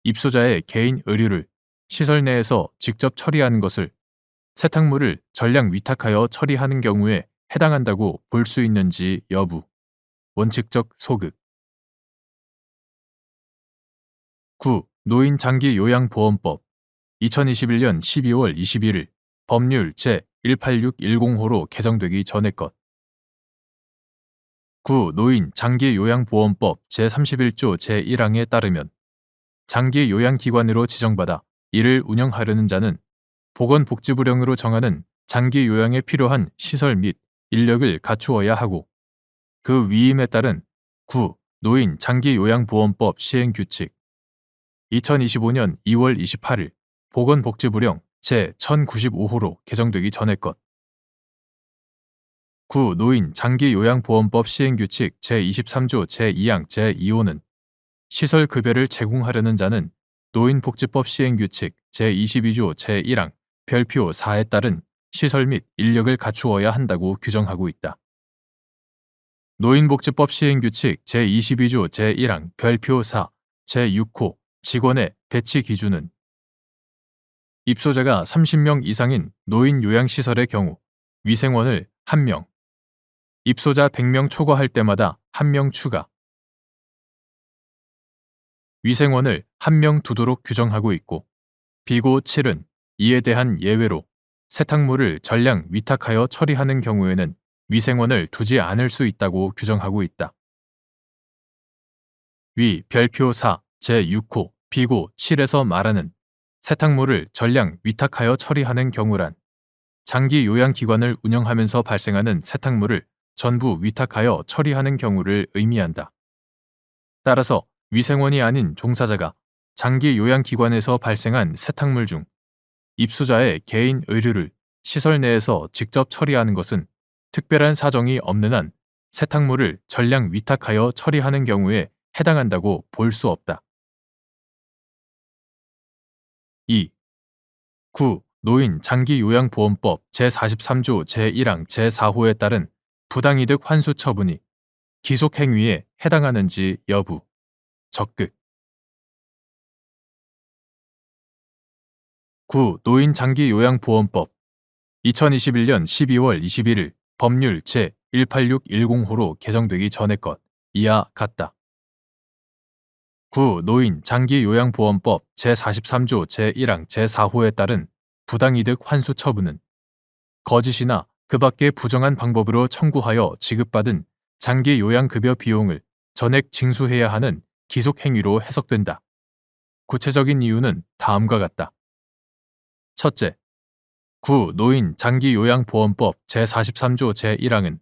입소자의 개인 의류를 시설 내에서 직접 처리하는 것을 세탁물을 전량 위탁하여 처리하는 경우에 해당한다고 볼 수 있는지 여부. 원칙적 소극. 9. 노인장기요양보험법 2021년 12월 21일 법률 제18610호로 개정되기 전의 것. 9. 노인장기요양보험법 제31조 제1항에 따르면 장기요양기관으로 지정받아 이를 운영하려는 자는 보건복지부령으로 정하는 장기요양에 필요한 시설 및 인력을 갖추어야 하고 그 위임에 따른 9. 노인장기요양보험법 시행규칙 2025년 2월 28일 보건복지부령 제1095호로 개정되기 전의 것. 9. 노인 장기요양보험법 시행규칙 제23조 제2항 제2호는 시설급여를 제공하려는 자는 노인복지법 시행규칙 제22조 제1항 별표 4에 따른 시설 및 인력을 갖추어야 한다고 규정하고 있다. 노인복지법 시행규칙 제22조 제1항 별표 4 제6호 직원의 배치 기준은 입소자가 30명 이상인 노인요양시설의 경우 위생원을 1명, 입소자 100명 초과할 때마다 1명 추가, 위생원을 1명 두도록 규정하고 있고 비고 7은 이에 대한 예외로 세탁물을 전량 위탁하여 처리하는 경우에는 위생원을 두지 않을 수 있다고 규정하고 있다. 위 별표 4 제6호 비고 7에서 말하는 세탁물을 전량 위탁하여 처리하는 경우란 장기 요양기관을 운영하면서 발생하는 세탁물을 전부 위탁하여 처리하는 경우를 의미한다. 따라서 위생원이 아닌 종사자가 장기 요양기관에서 발생한 세탁물 중 입소자의 개인 의류를 시설 내에서 직접 처리하는 것은 특별한 사정이 없는 한 세탁물을 전량 위탁하여 처리하는 경우에 해당한다고 볼 수 없다. 2. 9. 노인 장기요양보험법 제43조 제1항 제4호에 따른 부당이득 환수 처분이 기속행위에 해당하는지 여부. 적극. 9. 노인 장기요양보험법 2021년 12월 21일 법률 제18610호로 개정되기 전의 것 이하 같다. 9. 노인 장기요양보험법 제43조 제1항 제4호에 따른 부당이득 환수 처분은 거짓이나 그 밖의 부정한 방법으로 청구하여 지급받은 장기요양급여 비용을 전액 징수해야 하는 기속행위로 해석된다. 구체적인 이유는 다음과 같다. 첫째, 9. 노인 장기요양보험법 제43조 제1항은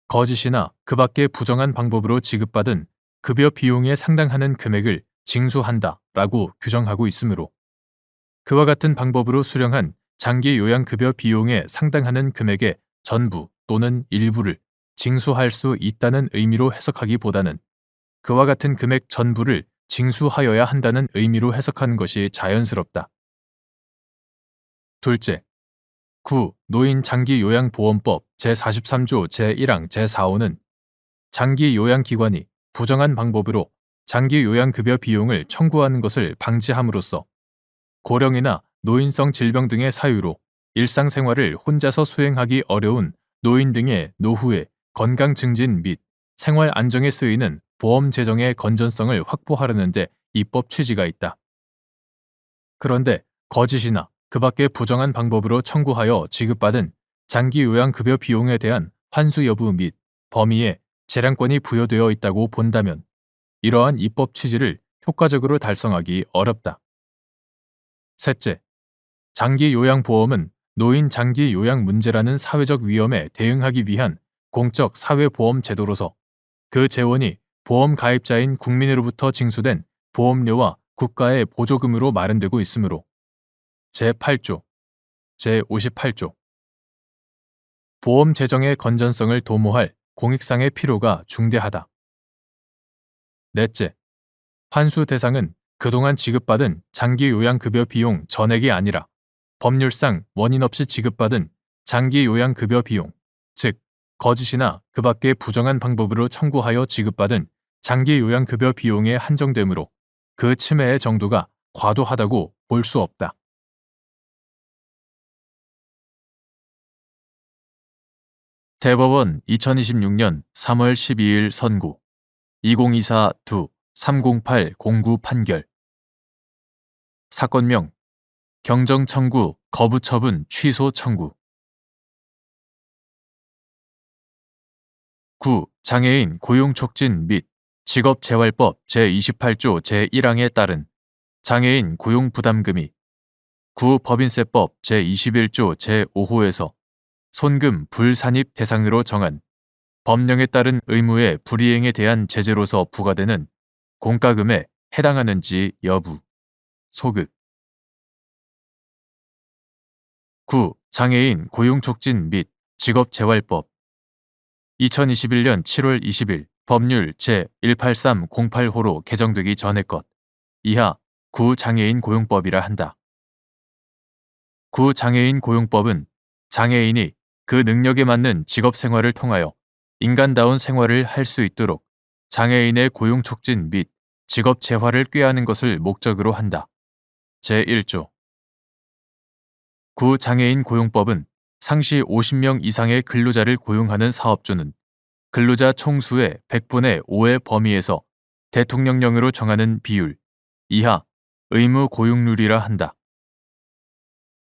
거짓이나 그 밖의 부정한 방법으로 지급받은 급여 비용에 상당하는 금액을 징수한다 라고 규정하고 있으므로 그와 같은 방법으로 수령한 장기요양급여 비용에 상당하는 금액의 전부 또는 일부를 징수할 수 있다는 의미로 해석하기보다는 그와 같은 금액 전부를 징수하여야 한다는 의미로 해석하는 것이 자연스럽다. 둘째, 9. 노인 장기요양보험법 제43조 제1항 제4호는 장기요양기관이 부정한 방법으로 장기요양급여 비용을 청구하는 것을 방지함으로써 고령이나 노인성 질병 등의 사유로 일상생활을 혼자서 수행하기 어려운 노인 등의 노후의 건강 증진 및 생활 안정에 쓰이는 보험 재정의 건전성을 확보하려는 데 입법 취지가 있다. 그런데 거짓이나 그 밖의 부정한 방법으로 청구하여 지급받은 장기요양급여 비용에 대한 환수 여부 및 범위에 재량권이 부여되어 있다고 본다면 이러한 입법 취지를 효과적으로 달성하기 어렵다. 셋째, 장기요양보험은 노인 장기요양 문제라는 사회적 위험에 대응하기 위한 공적 사회보험 제도로서 그 재원이 보험 가입자인 국민으로부터 징수된 보험료와 국가의 보조금으로 마련되고 있으므로 제8조, 제58조 보험 재정의 건전성을 도모할 공익상의 필요가 중대하다. 넷째, 환수 대상은 그동안 지급받은 장기요양급여 비용 전액이 아니라 법률상 원인 없이 지급받은 장기요양급여 비용, 즉 거짓이나 그 밖의 부정한 방법으로 청구하여 지급받은 장기요양급여 비용에 한정되므로 그 침해의 정도가 과도하다고 볼 수 없다. 대법원 2026년 3월 12일 선고 2024-30809 판결 사건명 경정 청구 거부 처분 취소 청구 9. 장애인 고용 촉진 및 직업재활법 제28조 제1항에 따른 장애인 고용 부담금이 9. 법인세법 제21조 제5호에서 손금 불산입 대상으로 정한 법령에 따른 의무의 불이행에 대한 제재로서 부과되는 공과금에 해당하는지 여부. 소극. 9. 장애인 고용촉진 및 직업재활법 2021년 7월 20일 법률 제18308호로 개정되기 전의 것. 이하 구장애인 고용법이라 한다. 구장애인 고용법은 장애인이 그 능력에 맞는 직업생활을 통하여 인간다운 생활을 할 수 있도록 장애인의 고용촉진 및 직업재활을 꾀하는 것을 목적으로 한다. 제1조 구장애인 고용법은 상시 50명 이상의 근로자를 고용하는 사업주는 근로자 총수의 100분의 5의 범위에서 대통령령으로 정하는 비율 이하 의무 고용률이라 한다.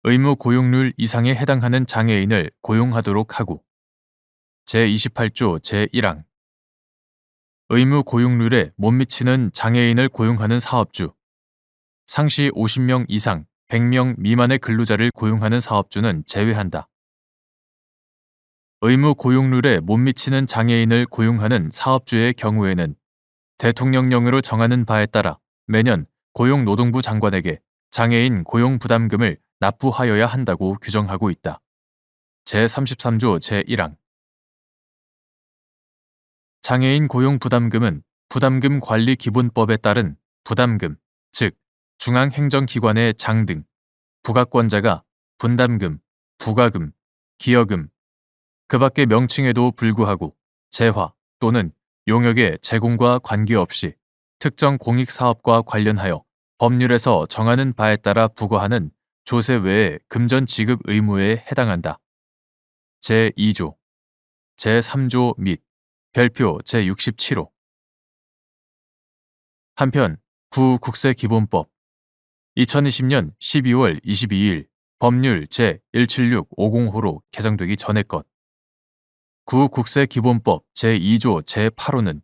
의무 고용률 이상에 해당하는 장애인을 고용하도록 하고 제28조 제1항 의무 고용률에 못 미치는 장애인을 고용하는 사업주 상시 50명 이상 100명 미만의 근로자를 고용하는 사업주는 제외한다. 의무 고용률에 못 미치는 장애인을 고용하는 사업주의 경우에는 대통령령으로 정하는 바에 따라 매년 고용노동부 장관에게 장애인 고용부담금을 납부하여야 한다고 규정하고 있다. 제33조 제1항 장애인 고용부담금은 부담금관리기본법에 따른 부담금, 즉 중앙행정기관의 장 등 부가권자가 분담금, 부가금, 기여금, 그 밖의 명칭에도 불구하고 재화 또는 용역의 제공과 관계없이 특정 공익사업과 관련하여 법률에서 정하는 바에 따라 부과하는 조세 외의 금전 지급 의무에 해당한다. 제2조, 제3조 및 별표 제67호 한편 구국세기본법 2020년 12월 22일 법률 제17650호로 개정되기 전의 것. 구국세기본법 제2조 제8호는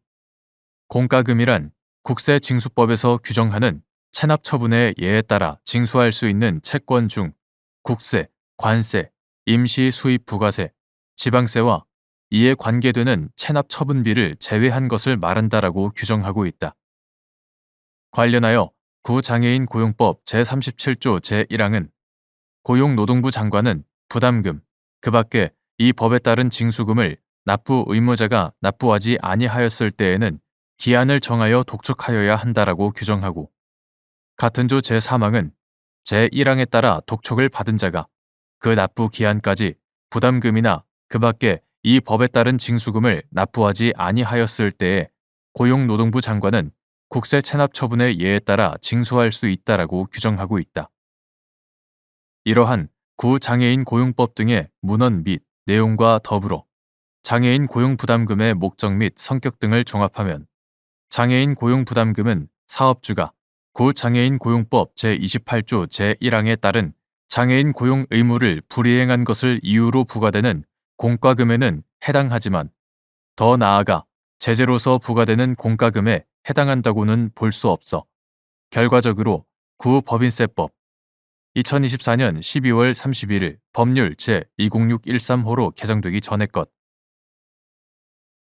공과금이란 국세징수법에서 규정하는 체납처분의 예에 따라 징수할 수 있는 채권 중 국세, 관세, 임시수입부가세, 지방세와 이에 관계되는 체납처분비를 제외한 것을 말한다라고 규정하고 있다. 관련하여 구장애인 고용법 제37조 제1항은 고용노동부 장관은 부담금, 그 밖에 이 법에 따른 징수금을 납부 의무자가 납부하지 아니하였을 때에는 기한을 정하여 독촉하여야 한다라고 규정하고 같은 조 제3항은 제1항에 따라 독촉을 받은 자가 그 납부 기한까지 부담금이나 그 밖에 이 법에 따른 징수금을 납부하지 아니하였을 때에 고용노동부 장관은 국세 체납 처분의 예에 따라 징수할 수 있다라고 규정하고 있다. 이러한 구장애인 고용법 등의 문헌 및 내용과 더불어 장애인 고용부담금의 목적 및 성격 등을 종합하면 장애인 고용부담금은 사업주가 구장애인 고용법 제28조 제1항에 따른 장애인 고용 의무를 불이행한 것을 이유로 부과되는 공과금에는 해당하지만 더 나아가 제재로서 부과되는 공과금에 해당한다고는 볼 수 없어 결과적으로 구법인세법 2024년 12월 31일 법률 제20613호로 개정되기 전의 것.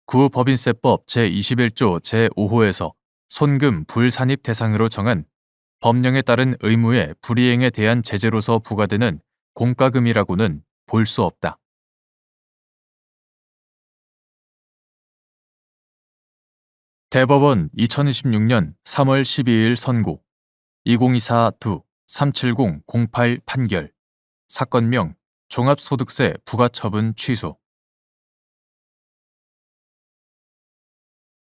구법인세법 제21조 제5호에서 손금 불산입 대상으로 정한 법령에 따른 의무의 불이행에 대한 제재로서 부과되는 공과금이라고는 볼 수 없다. 대법원 2026년 3월 12일 선고 2024-2-37008 판결 사건명 종합소득세 부과처분 취소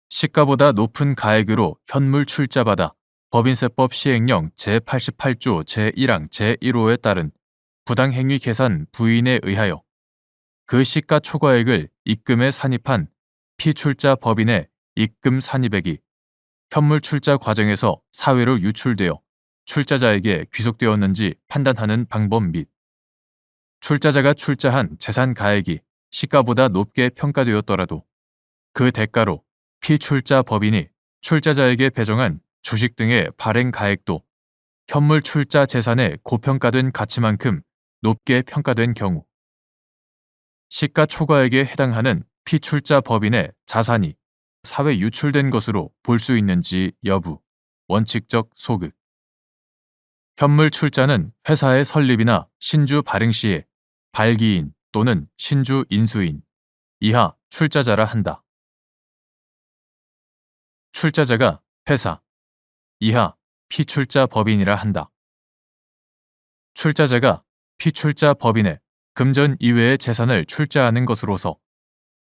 시가보다 높은 가액으로 현물 출자받아 법인세법 시행령 제88조 제1항 제1호에 따른 부당행위 계산 부인에 의하여 그 시가 초과액을 입금에 산입한 피출자 법인의 입금 산입액이 현물 출자 과정에서 사회로 유출되어 출자자에게 귀속되었는지 판단하는 방법 및 출자자가 출자한 재산 가액이 시가보다 높게 평가되었더라도 그 대가로 피출자 법인이 출자자에게 배정한 주식 등의 발행 가액도 현물 출자 재산의 고평가된 가치만큼 높게 평가된 경우 시가 초과액에 해당하는 피출자 법인의 자산이 사회 유출된 것으로 볼 수 있는지 여부, 원칙적 소극 현물 출자는 회사의 설립이나 신주 발행 시에 발기인 또는 신주 인수인 이하 출자자라 한다. 출자자가 회사 이하 피출자 법인이라 한다. 출자자가 피출자 법인에 금전 이외의 재산을 출자하는 것으로서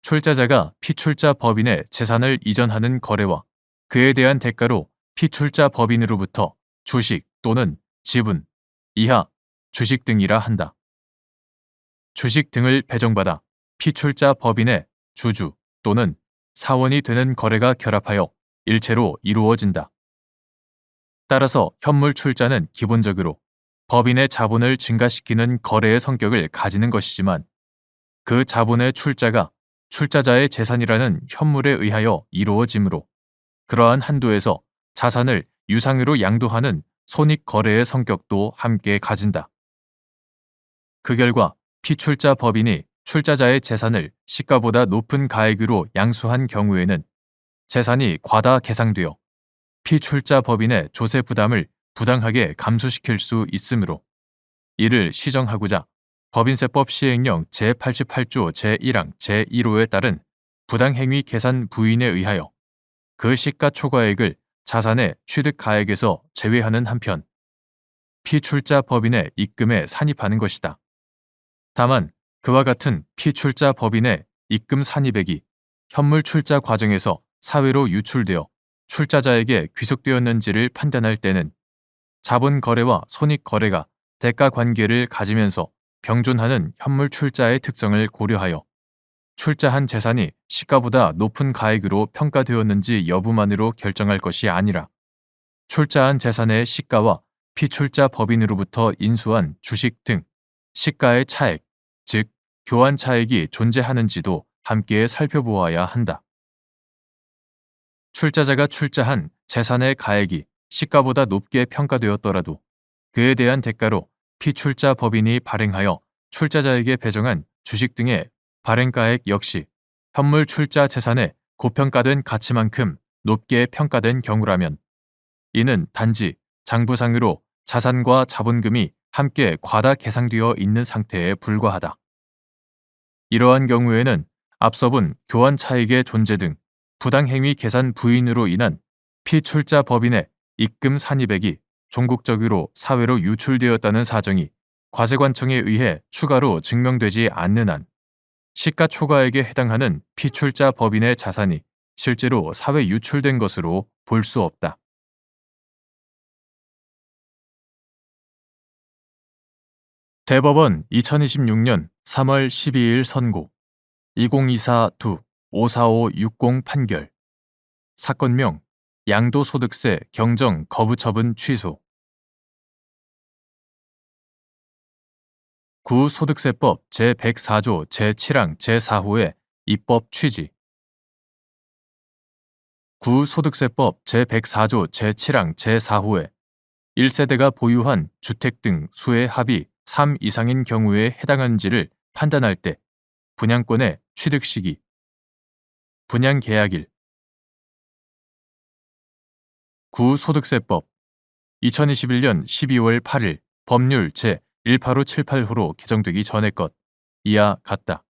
출자자가 피출자 법인에 재산을 이전하는 거래와 그에 대한 대가로 피출자 법인으로부터 주식 또는 지분 이하 주식 등이라 한다. 주식 등을 배정받아 피출자 법인의 주주 또는 사원이 되는 거래가 결합하여 일체로 이루어진다. 따라서 현물 출자는 기본적으로 법인의 자본을 증가시키는 거래의 성격을 가지는 것이지만 그 자본의 출자가 출자자의 재산이라는 현물에 의하여 이루어지므로 그러한 한도에서 자산을 유상으로 양도하는 손익 거래의 성격도 함께 가진다. 그 결과 피출자 법인이 출자자의 재산을 시가보다 높은 가액으로 양수한 경우에는 재산이 과다 계상되어 피출자 법인의 조세 부담을 부당하게 감수시킬 수 있으므로 이를 시정하고자 법인세법 시행령 제88조 제1항 제1호에 따른 부당행위 계산 부인에 의하여 그 시가초과액을 자산의 취득가액에서 제외하는 한편 피출자 법인의 입금에 산입하는 것이다. 다만 그와 같은 피출자 법인의 입금 산입액이 현물 출자 과정에서 사회로 유출되어 출자자에게 귀속되었는지를 판단할 때는 자본 거래와 손익 거래가 대가 관계를 가지면서 병존하는 현물 출자의 특성을 고려하여 출자한 재산이 시가보다 높은 가액으로 평가되었는지 여부만으로 결정할 것이 아니라 출자한 재산의 시가와 피출자 법인으로부터 인수한 주식 등 시가의 차액, 즉 교환 차액이 존재하는지도 함께 살펴보아야 한다. 출자자가 출자한 재산의 가액이 시가보다 높게 평가되었더라도 그에 대한 대가로 피출자 법인이 발행하여 출자자에게 배정한 주식 등의 발행가액 역시 현물 출자 재산의 고평가된 가치만큼 높게 평가된 경우라면 이는 단지 장부상으로 자산과 자본금이 함께 과다 계상되어 있는 상태에 불과하다. 이러한 경우에는 앞서 본 교환 차익의 존재 등 부당행위 계산 부인으로 인한 피출자 법인의 입금 산입액이 종국적으로 사회로 유출되었다는 사정이 과세관청에 의해 추가로 증명되지 않는 한 시가초과액에 해당하는 피출자 법인의 자산이 실제로 사회 유출된 것으로 볼 수 없다. 대법원 2026년 3월 12일 선고 2024-54560 판결 사건명 양도소득세 경정 거부 처분 취소 구소득세법 제104조 제7항 제4호의 입법 취지 구소득세법 제104조 제7항 제4호에 1세대가 보유한 주택 등 수의 합이 3 이상인 경우에 해당하는지를 판단할 때 분양권의 취득 시기, 분양 계약일, 구소득세법 2021년 12월 8일 법률 제18578호로 개정되기 전의 것 이하 같다.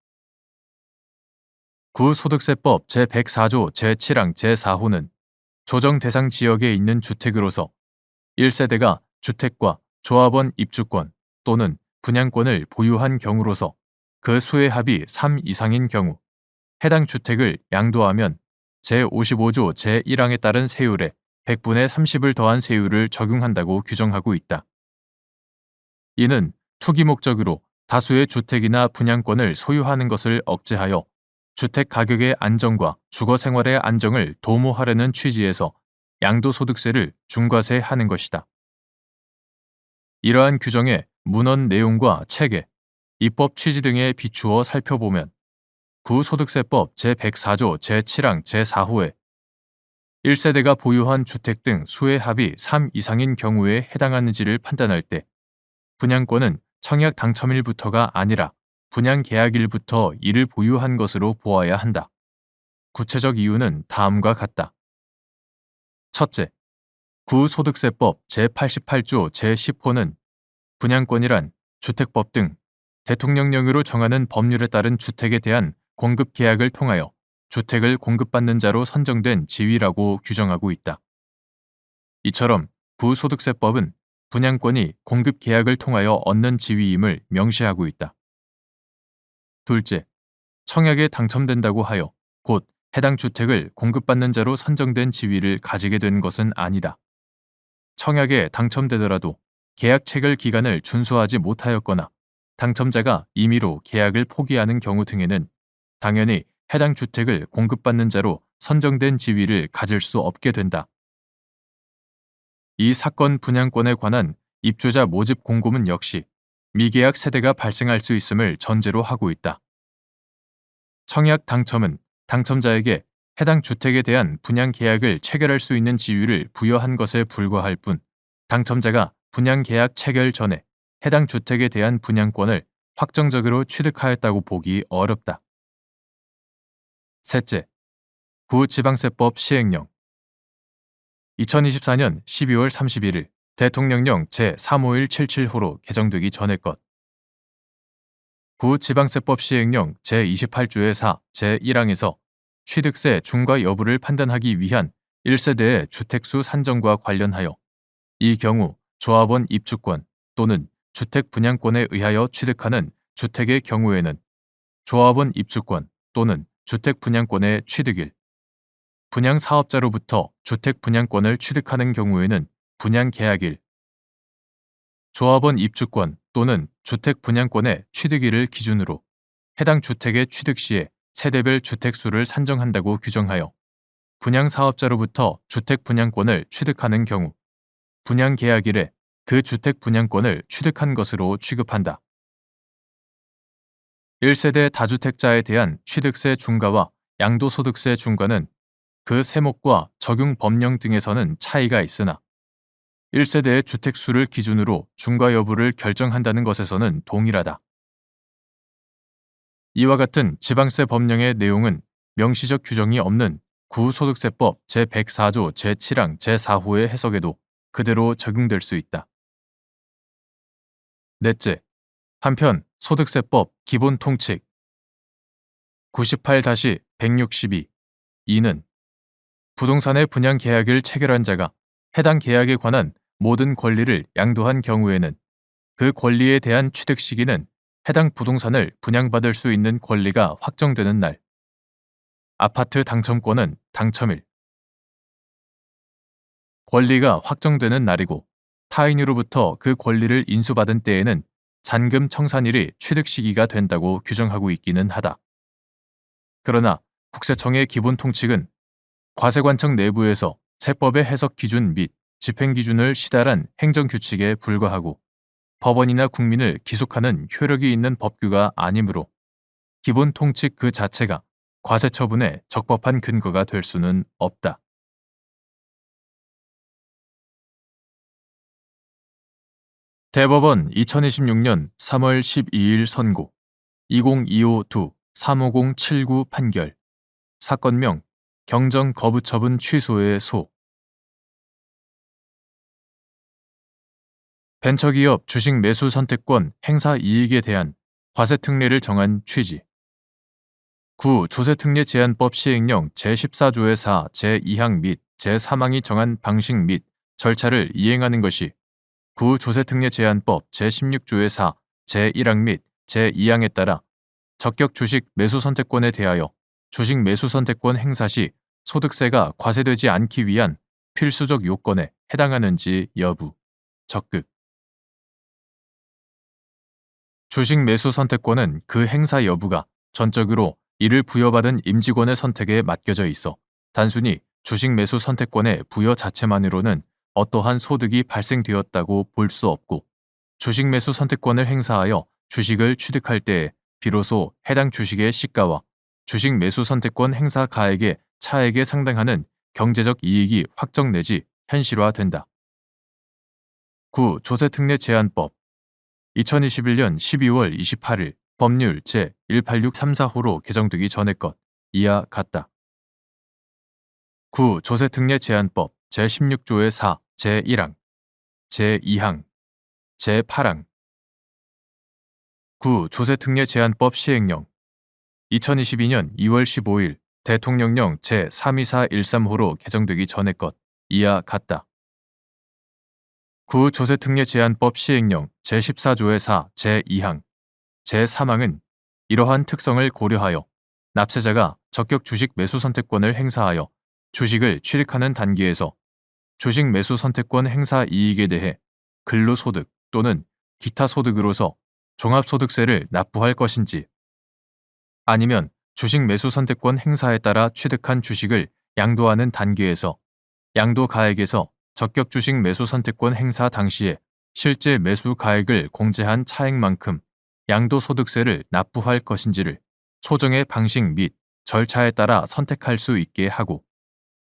구소득세법 제104조 제7항 제4호는 조정 대상 지역에 있는 주택으로서 1세대가 주택과 조합원 입주권 또는 분양권을 보유한 경우로서 그 수의 합이 3 이상인 경우 해당 주택을 양도하면 제55조 제1항에 따른 세율에 100분의 30을 더한 세율을 적용한다고 규정하고 있다. 이는 투기 목적으로 다수의 주택이나 분양권을 소유하는 것을 억제하여 주택 가격의 안정과 주거 생활의 안정을 도모하려는 취지에서 양도소득세를 중과세하는 것이다. 이러한 규정의 문헌 내용과 체계, 입법 취지 등에 비추어 살펴보면 구소득세법 제104조 제7항 제4호에 1세대가 보유한 주택 등 수의 합이 3 이상인 경우에 해당하는지를 판단할 때 분양권은 청약 당첨일부터가 아니라 분양 계약일부터 이를 보유한 것으로 보아야 한다. 구체적 이유는 다음과 같다. 첫째, 구소득세법 제88조 제10호는 분양권이란 주택법 등 대통령령으로 정하는 법률에 따른 주택에 대한 공급 계약을 통하여 주택을 공급받는 자로 선정된 지위라고 규정하고 있다. 이처럼 구소득세법은 분양권이 공급 계약을 통하여 얻는 지위임을 명시하고 있다. 둘째, 청약에 당첨된다고 하여 곧 해당 주택을 공급받는 자로 선정된 지위를 가지게 된 것은 아니다. 청약에 당첨되더라도 계약 체결 기간을 준수하지 못하였거나 당첨자가 임의로 계약을 포기하는 경우 등에는 당연히 해당 주택을 공급받는 자로 선정된 지위를 가질 수 없게 된다. 이 사건 분양권에 관한 입주자 모집 공고문 역시 미계약 세대가 발생할 수 있음을 전제로 하고 있다. 청약 당첨은 당첨자에게 해당 주택에 대한 분양 계약을 체결할 수 있는 지위를 부여한 것에 불과할 뿐, 당첨자가 분양 계약 체결 전에 해당 주택에 대한 분양권을 확정적으로 취득하였다고 보기 어렵다. 셋째, 구지방세법 시행령 2024년 12월 31일 대통령령 제35177호로 개정되기 전의 것. 구지방세법 시행령 제28조의 4, 제1항에서 취득세 중과 여부를 판단하기 위한 1세대의 주택수 산정과 관련하여 이 경우 조합원 입주권 또는 주택 분양권에 의하여 취득하는 주택의 경우에는 조합원 입주권 또는 주택 분양권의 취득일, 분양 사업자로부터 주택 분양권을 취득하는 경우에는 분양 계약일, 조합원 입주권 또는 주택 분양권의 취득일을 기준으로 해당 주택의 취득 시에 세대별 주택수를 산정한다고 규정하여 분양 사업자로부터 주택 분양권을 취득하는 경우 분양 계약일에 그 주택 분양권을 취득한 것으로 취급한다. 1세대 다주택자에 대한 취득세 중과와 양도소득세 중과는 그 세목과 적용 법령 등에서는 차이가 있으나 1세대의 주택수를 기준으로 중과 여부를 결정한다는 것에서는 동일하다. 이와 같은 지방세 법령의 내용은 명시적 규정이 없는 구소득세법 제104조 제7항 제4호의 해석에도 그대로 적용될 수 있다. 넷째, 한편 소득세법 기본통칙 98-162 2는 부동산의 분양 계약을 체결한 자가 해당 계약에 관한 모든 권리를 양도한 경우에는 그 권리에 대한 취득 시기는 해당 부동산을 분양받을 수 있는 권리가 확정되는 날, 아파트 당첨권은 당첨일, 권리가 확정되는 날이고 타인으로부터 그 권리를 인수받은 때에는 잔금 청산일이 취득 시기가 된다고 규정하고 있기는 하다. 그러나 국세청의 기본 통칙은 과세관청 내부에서 세법의 해석 기준 및 집행 기준을 시달한 행정규칙에 불과하고 법원이나 국민을 기속하는 효력이 있는 법규가 아니므로 기본 통칙 그 자체가 과세 처분에 적법한 근거가 될 수는 없다. 대법원 2026년 3월 12일 선고 2025-2-35079 판결 사건명 경정 거부 처분 취소의 소 벤처기업 주식 매수 선택권 행사 이익에 대한 과세 특례를 정한 취지. 구 조세특례 제한법 시행령 제14조의 4, 제2항 및 제3항이 정한 방식 및 절차를 이행하는 것이 구 조세특례 제한법 제16조의 4, 제1항 및 제2항에 따라 적격 주식 매수 선택권에 대하여 주식 매수 선택권 행사 시 소득세가 과세되지 않기 위한 필수적 요건에 해당하는지 여부, 적극. 주식 매수 선택권은 그 행사 여부가 전적으로 이를 부여받은 임직원의 선택에 맡겨져 있어 단순히 주식 매수 선택권의 부여 자체만으로는 어떠한 소득이 발생되었다고 볼 수 없고 주식 매수 선택권을 행사하여 주식을 취득할 때에 비로소 해당 주식의 시가와 주식 매수 선택권 행사 가액의 차액에 상당하는 경제적 이익이 확정 내지 현실화된다. 9. 조세특례 제한법 2021년 12월 28일 법률 제18634호로 개정되기 전의 것 이하 같다. 9. 조세특례 제한법 제16조의 4, 제1항, 제2항, 제8항. 9. 조세특례 제한법 시행령. 2022년 2월 15일 대통령령 제32413호로 개정되기 전의 것 이하 같다. 9. 조세특례 제한법 시행령 제14조의 4, 제2항, 제3항은 이러한 특성을 고려하여 납세자가 적격 주식 매수 선택권을 행사하여 주식을 취득하는 단계에서 주식 매수 선택권 행사 이익에 대해 근로소득 또는 기타 소득으로서 종합소득세를 납부할 것인지, 아니면 주식 매수 선택권 행사에 따라 취득한 주식을 양도하는 단계에서 양도 가액에서 적격 주식 매수 선택권 행사 당시에 실제 매수 가액을 공제한 차액만큼 양도소득세를 납부할 것인지를 소정의 방식 및 절차에 따라 선택할 수 있게 하고,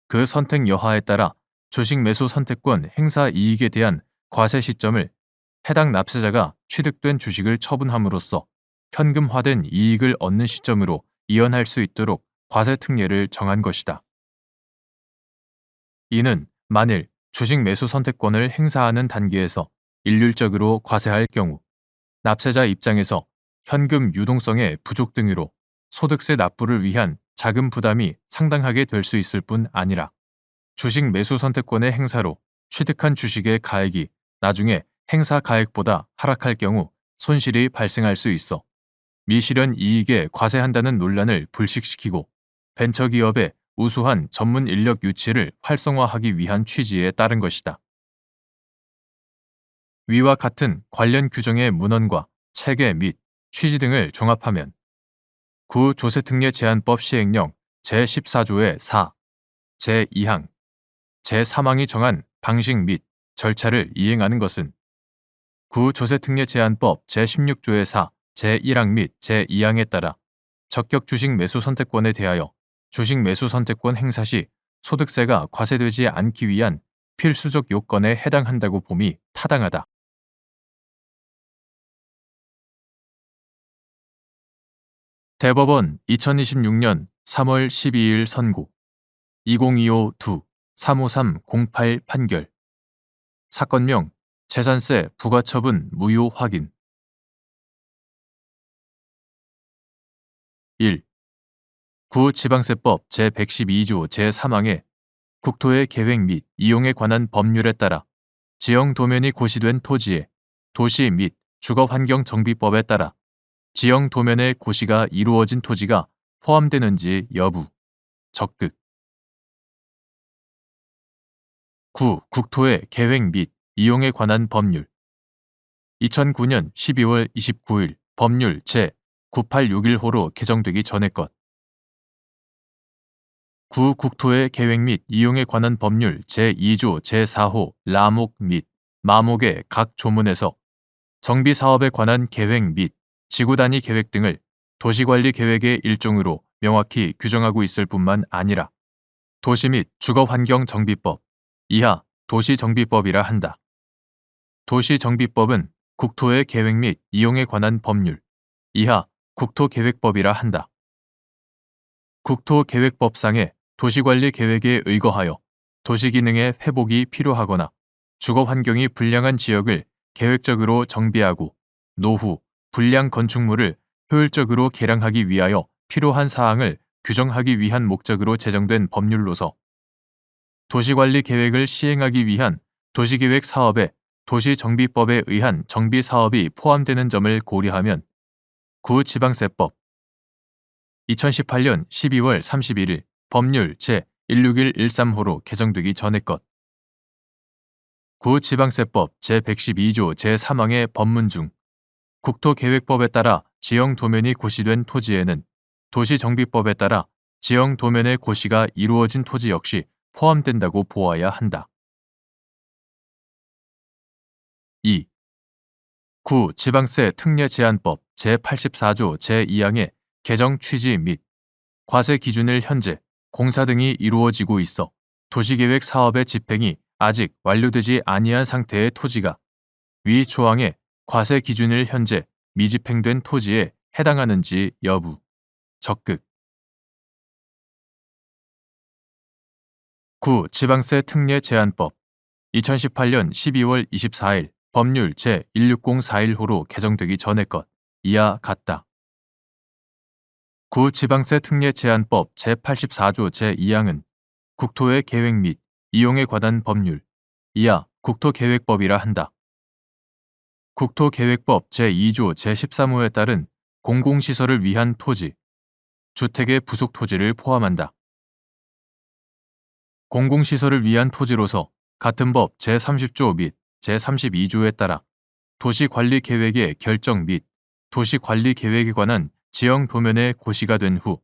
그 선택 여하에 따라 주식 매수 선택권 행사 이익에 대한 과세 시점을 해당 납세자가 취득된 주식을 처분함으로써 현금화된 이익을 얻는 시점으로 이연할 수 있도록 과세 특례를 정한 것이다. 이는 만일 주식 매수 선택권을 행사하는 단계에서 일률적으로 과세할 경우 납세자 입장에서 현금 유동성의 부족 등으로 소득세 납부를 위한 자금 부담이 상당하게 될 수 있을 뿐 아니라 주식 매수 선택권의 행사로 취득한 주식의 가액이 나중에 행사 가액보다 하락할 경우 손실이 발생할 수 있어 미실현 이익에 과세한다는 논란을 불식시키고 벤처기업의 우수한 전문 인력 유치를 활성화하기 위한 취지에 따른 것이다. 위와 같은 관련 규정의 문헌과 체계 및 취지 등을 종합하면 9. 조세특례 제한법 시행령 제14조의 4, 제2항, 제3항이 정한 방식 및 절차를 이행하는 것은 9. 조세특례 제한법 제16조의 4, 제1항 및 제2항에 따라 적격 주식 매수 선택권에 대하여 주식 매수 선택권 행사 시 소득세가 과세되지 않기 위한 필수적 요건에 해당한다고 봄이 타당하다. 대법원 2026년 3월 12일 선고 2025-2 35308 판결. 사건명 재산세 부과처분 무효 확인. 1. 구지방세법 제112조 제3항의 국토의 계획 및 이용에 관한 법률에 따라 지형 도면이 고시된 토지에 도시 및 주거환경정비법에 따라 지형 도면의 고시가 이루어진 토지가 포함되는지 여부. 적극. 9. 국토의 계획 및 이용에 관한 법률. 2009년 12월 29일 법률 제9861호로 개정되기 전의 것. 9. 국토의 계획 및 이용에 관한 법률 제2조 제4호 라목 및 마목의 각 조문에서 정비사업에 관한 계획 및 지구단위 계획 등을 도시관리 계획의 일종으로 명확히 규정하고 있을 뿐만 아니라 도시 및 주거환경정비법, 이하 도시정비법이라 한다. 도시정비법은 국토의 계획 및 이용에 관한 법률, 이하 국토계획법이라 한다. 국토계획법상의 도시관리 계획에 의거하여 도시기능의 회복이 필요하거나 주거환경이 불량한 지역을 계획적으로 정비하고 노후, 불량 건축물을 효율적으로 개량하기 위하여 필요한 사항을 규정하기 위한 목적으로 제정된 법률로서 도시관리 계획을 시행하기 위한 도시계획 사업에 도시정비법에 의한 정비사업이 포함되는 점을 고려하면 구지방세법 2018년 12월 31일 법률 제16113호로 개정되기 전의 것. 구지방세법 제112조 제3항의 법문 중 국토계획법에 따라 지형 도면이 고시된 토지에는 도시정비법에 따라 지형 도면의 고시가 이루어진 토지 역시 포함된다고 보아야 한다. 2. 구지방세 특례 제한법 제84조 제2항의 개정 취지 및 과세 기준을 현재 공사 등이 이루어지고 있어 도시계획 사업의 집행이 아직 완료되지 아니한 상태의 토지가 위 조항의 과세 기준을 현재 미집행된 토지에 해당하는지 여부. 적극. 9. 지방세 특례 제한법 2018년 12월 24일 법률 제16041호로 개정되기 전의 것 이하 같다. 9. 지방세 특례 제한법 제84조 제2항은 국토의 계획 및 이용에 관한 법률 이하 국토계획법이라 한다. 국토계획법 제2조 제13호에 따른 공공시설을 위한 토지, 주택의 부속 토지를 포함한다. 공공시설을 위한 토지로서 같은 법 제30조 및 제32조에 따라 도시관리계획의 결정 및 도시관리계획에 관한 지형 도면의 고시가 된 후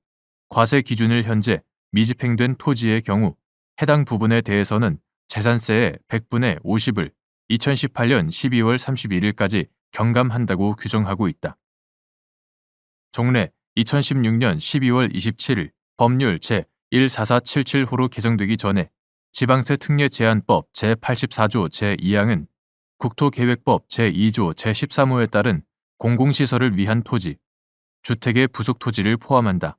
과세 기준을 현재 미집행된 토지의 경우 해당 부분에 대해서는 재산세의 100분의 50을 2018년 12월 31일까지 경감한다고 규정하고 있다. 종래 2016년 12월 27일 법률 제14477호로 개정되기 전에 지방세 특례 제한법 제84조 제2항은 국토계획법 제2조 제13호에 따른 공공시설을 위한 토지, 주택의 부속 토지를 포함한다.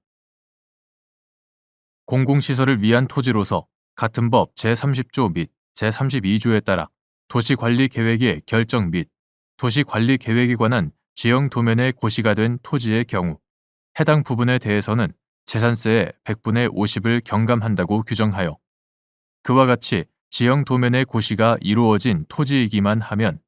공공시설을 위한 토지로서 같은 법 제30조 및 제32조에 따라 도시관리계획의 결정 및 도시관리계획에 관한 지형 도면의 고시가 된 토지의 경우 해당 부분에 대해서는 재산세의 100분의 50을 경감한다고 규정하여 그와 같이 지형 도면의 고시가 이루어진 토지이기만 하면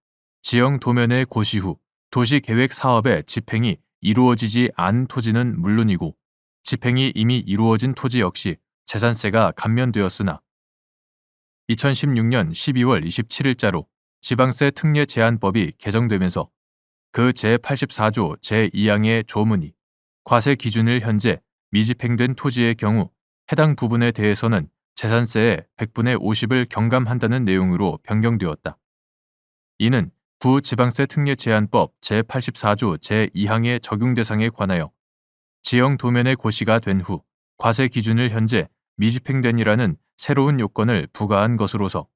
지형 도면의 고시 후 도시계획 사업의 집행이 이루어지지 않은 토지는 물론이고 집행이 이미 이루어진 토지 역시 재산세가 감면되었으나 2016년 12월 27일자로 지방세 특례 제한법이 개정되면서 그 제84조 제2항의 조문이 과세 기준을 현재 미집행된 토지의 경우 해당 부분에 대해서는 재산세의 100분의 50을 경감한다는 내용으로 변경되었다. 이는 부지방세 특례 제한법 제84조 제2항의 적용 대상에 관하여 지형 도면의 고시가 된 후 과세 기준을 현재 미집행된이라는 새로운 요건을 부과한 것으로서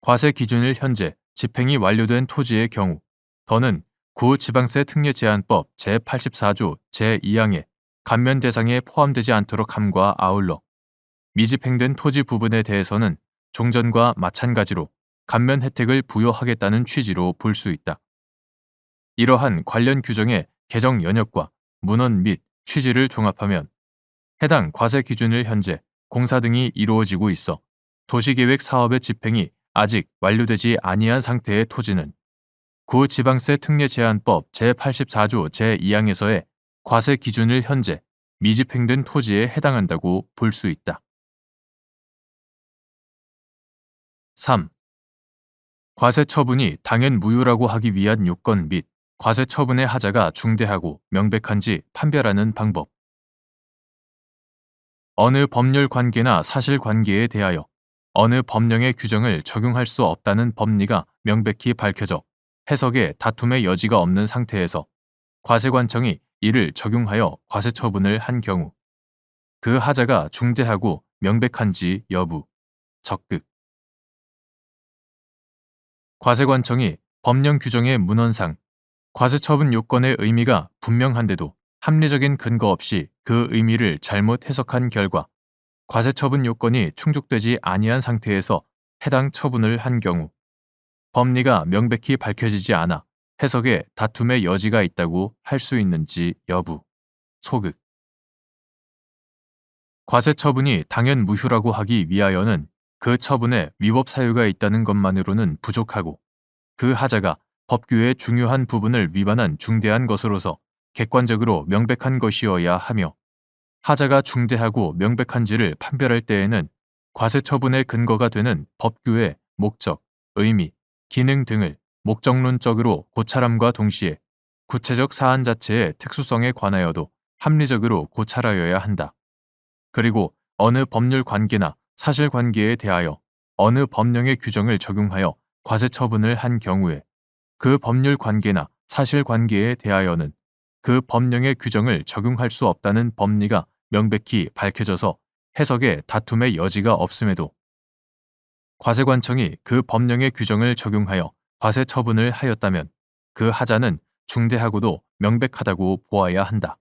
과세 기준을 현재 집행이 완료된 토지의 경우 더는 구지방세 특례 제한법 제84조 제2항의 감면 대상에 포함되지 않도록 함과 아울러 미집행된 토지 부분에 대해서는 종전과 마찬가지로 감면 혜택을 부여하겠다는 취지로 볼 수 있다. 이러한 관련 규정의 개정 연역과 문헌 및 취지를 종합하면 해당 과세 기준을 현재 공사 등이 이루어지고 있어 도시계획 사업의 집행이 아직 완료되지 아니한 상태의 토지는 구지방세 특례 제한법 제84조 제2항에서의 과세 기준을 현재 미집행된 토지에 해당한다고 볼 수 있다. 3. 과세 처분이 당연 무효라고 하기 위한 요건 및 과세 처분의 하자가 중대하고 명백한지 판별하는 방법. 어느 법률 관계나 사실 관계에 대하여 어느 법령의 규정을 적용할 수 없다는 법리가 명백히 밝혀져 해석에 다툼의 여지가 없는 상태에서 과세관청이 이를 적용하여 과세 처분을 한 경우 그 하자가 중대하고 명백한지 여부, 적극. 과세관청이 법령 규정의 문헌상 과세처분 요건의 의미가 분명한데도 합리적인 근거 없이 그 의미를 잘못 해석한 결과 과세처분 요건이 충족되지 아니한 상태에서 해당 처분을 한 경우 법리가 명백히 밝혀지지 않아 해석에 다툼의 여지가 있다고 할 수 있는지 여부, 소극. 과세처분이 당연 무효라고 하기 위하여는 그 처분에 위법 사유가 있다는 것만으로는 부족하고 그 하자가 법규의 중요한 부분을 위반한 중대한 것으로서 객관적으로 명백한 것이어야 하며 하자가 중대하고 명백한지를 판별할 때에는 과세처분의 근거가 되는 법규의 목적, 의미, 기능 등을 목적론적으로 고찰함과 동시에 구체적 사안 자체의 특수성에 관하여도 합리적으로 고찰하여야 한다. 그리고 어느 법률 관계나 사실 관계에 대하여 어느 법령의 규정을 적용하여 과세 처분을 한 경우에 그 법률 관계나 사실 관계에 대하여는 그 법령의 규정을 적용할 수 없다는 법리가 명백히 밝혀져서 해석에 다툼의 여지가 없음에도 과세관청이 그 법령의 규정을 적용하여 과세 처분을 하였다면 그 하자는 중대하고도 명백하다고 보아야 한다.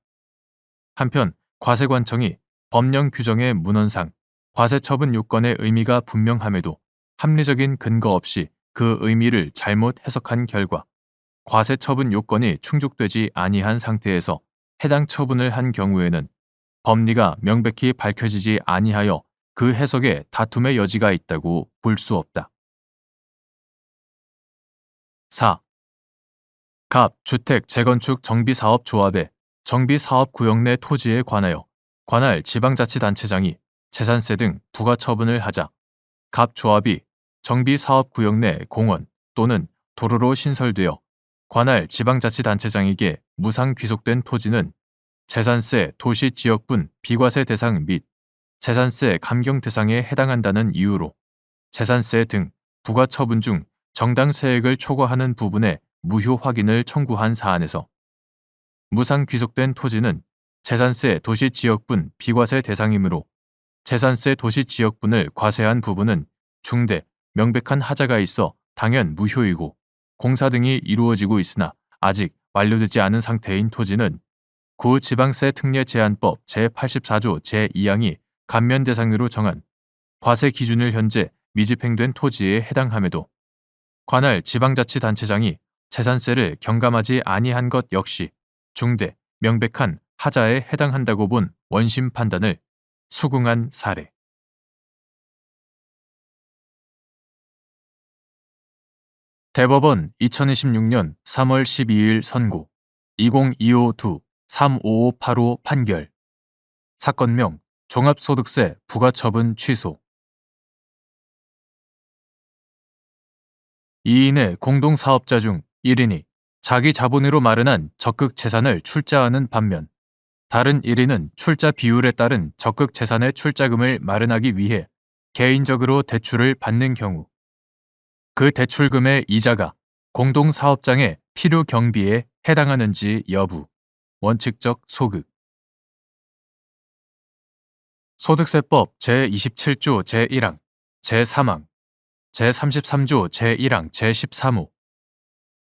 한편 과세관청이 법령 규정의 문헌상 과세처분 요건의 의미가 분명함에도 합리적인 근거 없이 그 의미를 잘못 해석한 결과 과세처분 요건이 충족되지 아니한 상태에서 해당 처분을 한 경우에는 법리가 명백히 밝혀지지 아니하여 그 해석에 다툼의 여지가 있다고 볼 수 없다. 4. 갑 주택 재건축 정비사업 조합의 정비사업구역 내 토지에 관하여 관할 지방자치단체장이 재산세 등 부과처분을 하자 갑 조합이 정비사업구역 내 공원 또는 도로로 신설되어 관할 지방자치단체장에게 무상 귀속된 토지는 재산세 도시지역분 비과세 대상 및 재산세 감경 대상에 해당한다는 이유로 재산세 등 부과처분 중 정당 세액을 초과하는 부분의 무효 확인을 청구한 사안에서 무상 귀속된 토지는 재산세 도시지역분 비과세 대상이므로 재산세 도시지역분을 과세한 부분은 중대, 명백한 하자가 있어 당연 무효이고 공사 등이 이루어지고 있으나 아직 완료되지 않은 상태인 토지는 구지방세 특례제한법 제84조 제2항이 감면 대상으로 정한 과세 기준을 현재 미집행된 토지에 해당함에도 관할 지방자치단체장이 재산세를 경감하지 아니한 것 역시 중대, 명백한 하자에 해당한다고 본 원심 판단을 수긍한 사례. 대법원 2026년 3월 12일 선고 2025-2-35585 판결 사건명 종합소득세 부과처분 취소 2인의 공동사업자 중 1인이 자기 자본으로 마련한 적극 재산을 출자하는 반면 다른 1인은 출자 비율에 따른 적극 재산의 출자금을 마련하기 위해 개인적으로 대출을 받는 경우 그 대출금의 이자가 공동사업장의 필요 경비에 해당하는지 여부, 원칙적 소극. 소득세법 제27조 제1항, 제3항, 제33조 제1항 제13호,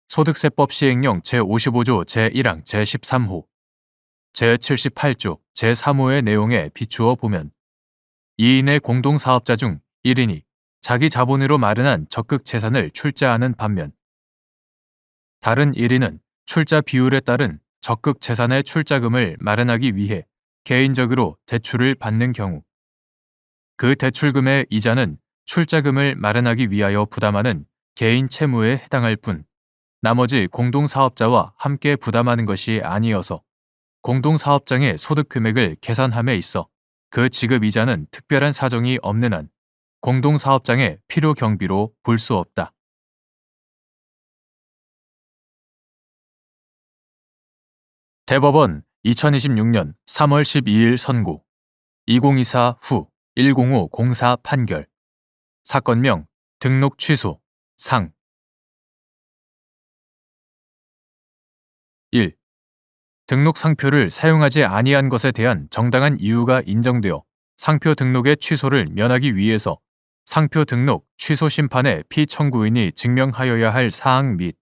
소득세법 시행령 제55조 제1항 제13호, 제78조 제3호의 내용에 비추어 보면 2인의 공동사업자 중 1인이 자기 자본으로 마련한 적극 재산을 출자하는 반면 다른 1인은 출자 비율에 따른 적극 재산의 출자금을 마련하기 위해 개인적으로 대출을 받는 경우 그 대출금의 이자는 출자금을 마련하기 위하여 부담하는 개인 채무에 해당할 뿐 나머지 공동사업자와 함께 부담하는 것이 아니어서 공동사업장의 소득 금액을 계산함에 있어 그 지급 이자는 특별한 사정이 없는 한 공동사업장의 필요 경비로 볼 수 없다. 대법원 2026년 3월 12일 선고 2024 후 10504 판결 사건명 등록 취소 상 1. 등록 상표를 사용하지 아니한 것에 대한 정당한 이유가 인정되어 상표 등록의 취소를 면하기 위해서 상표 등록 취소 심판의 피청구인이 증명하여야 할 사항 및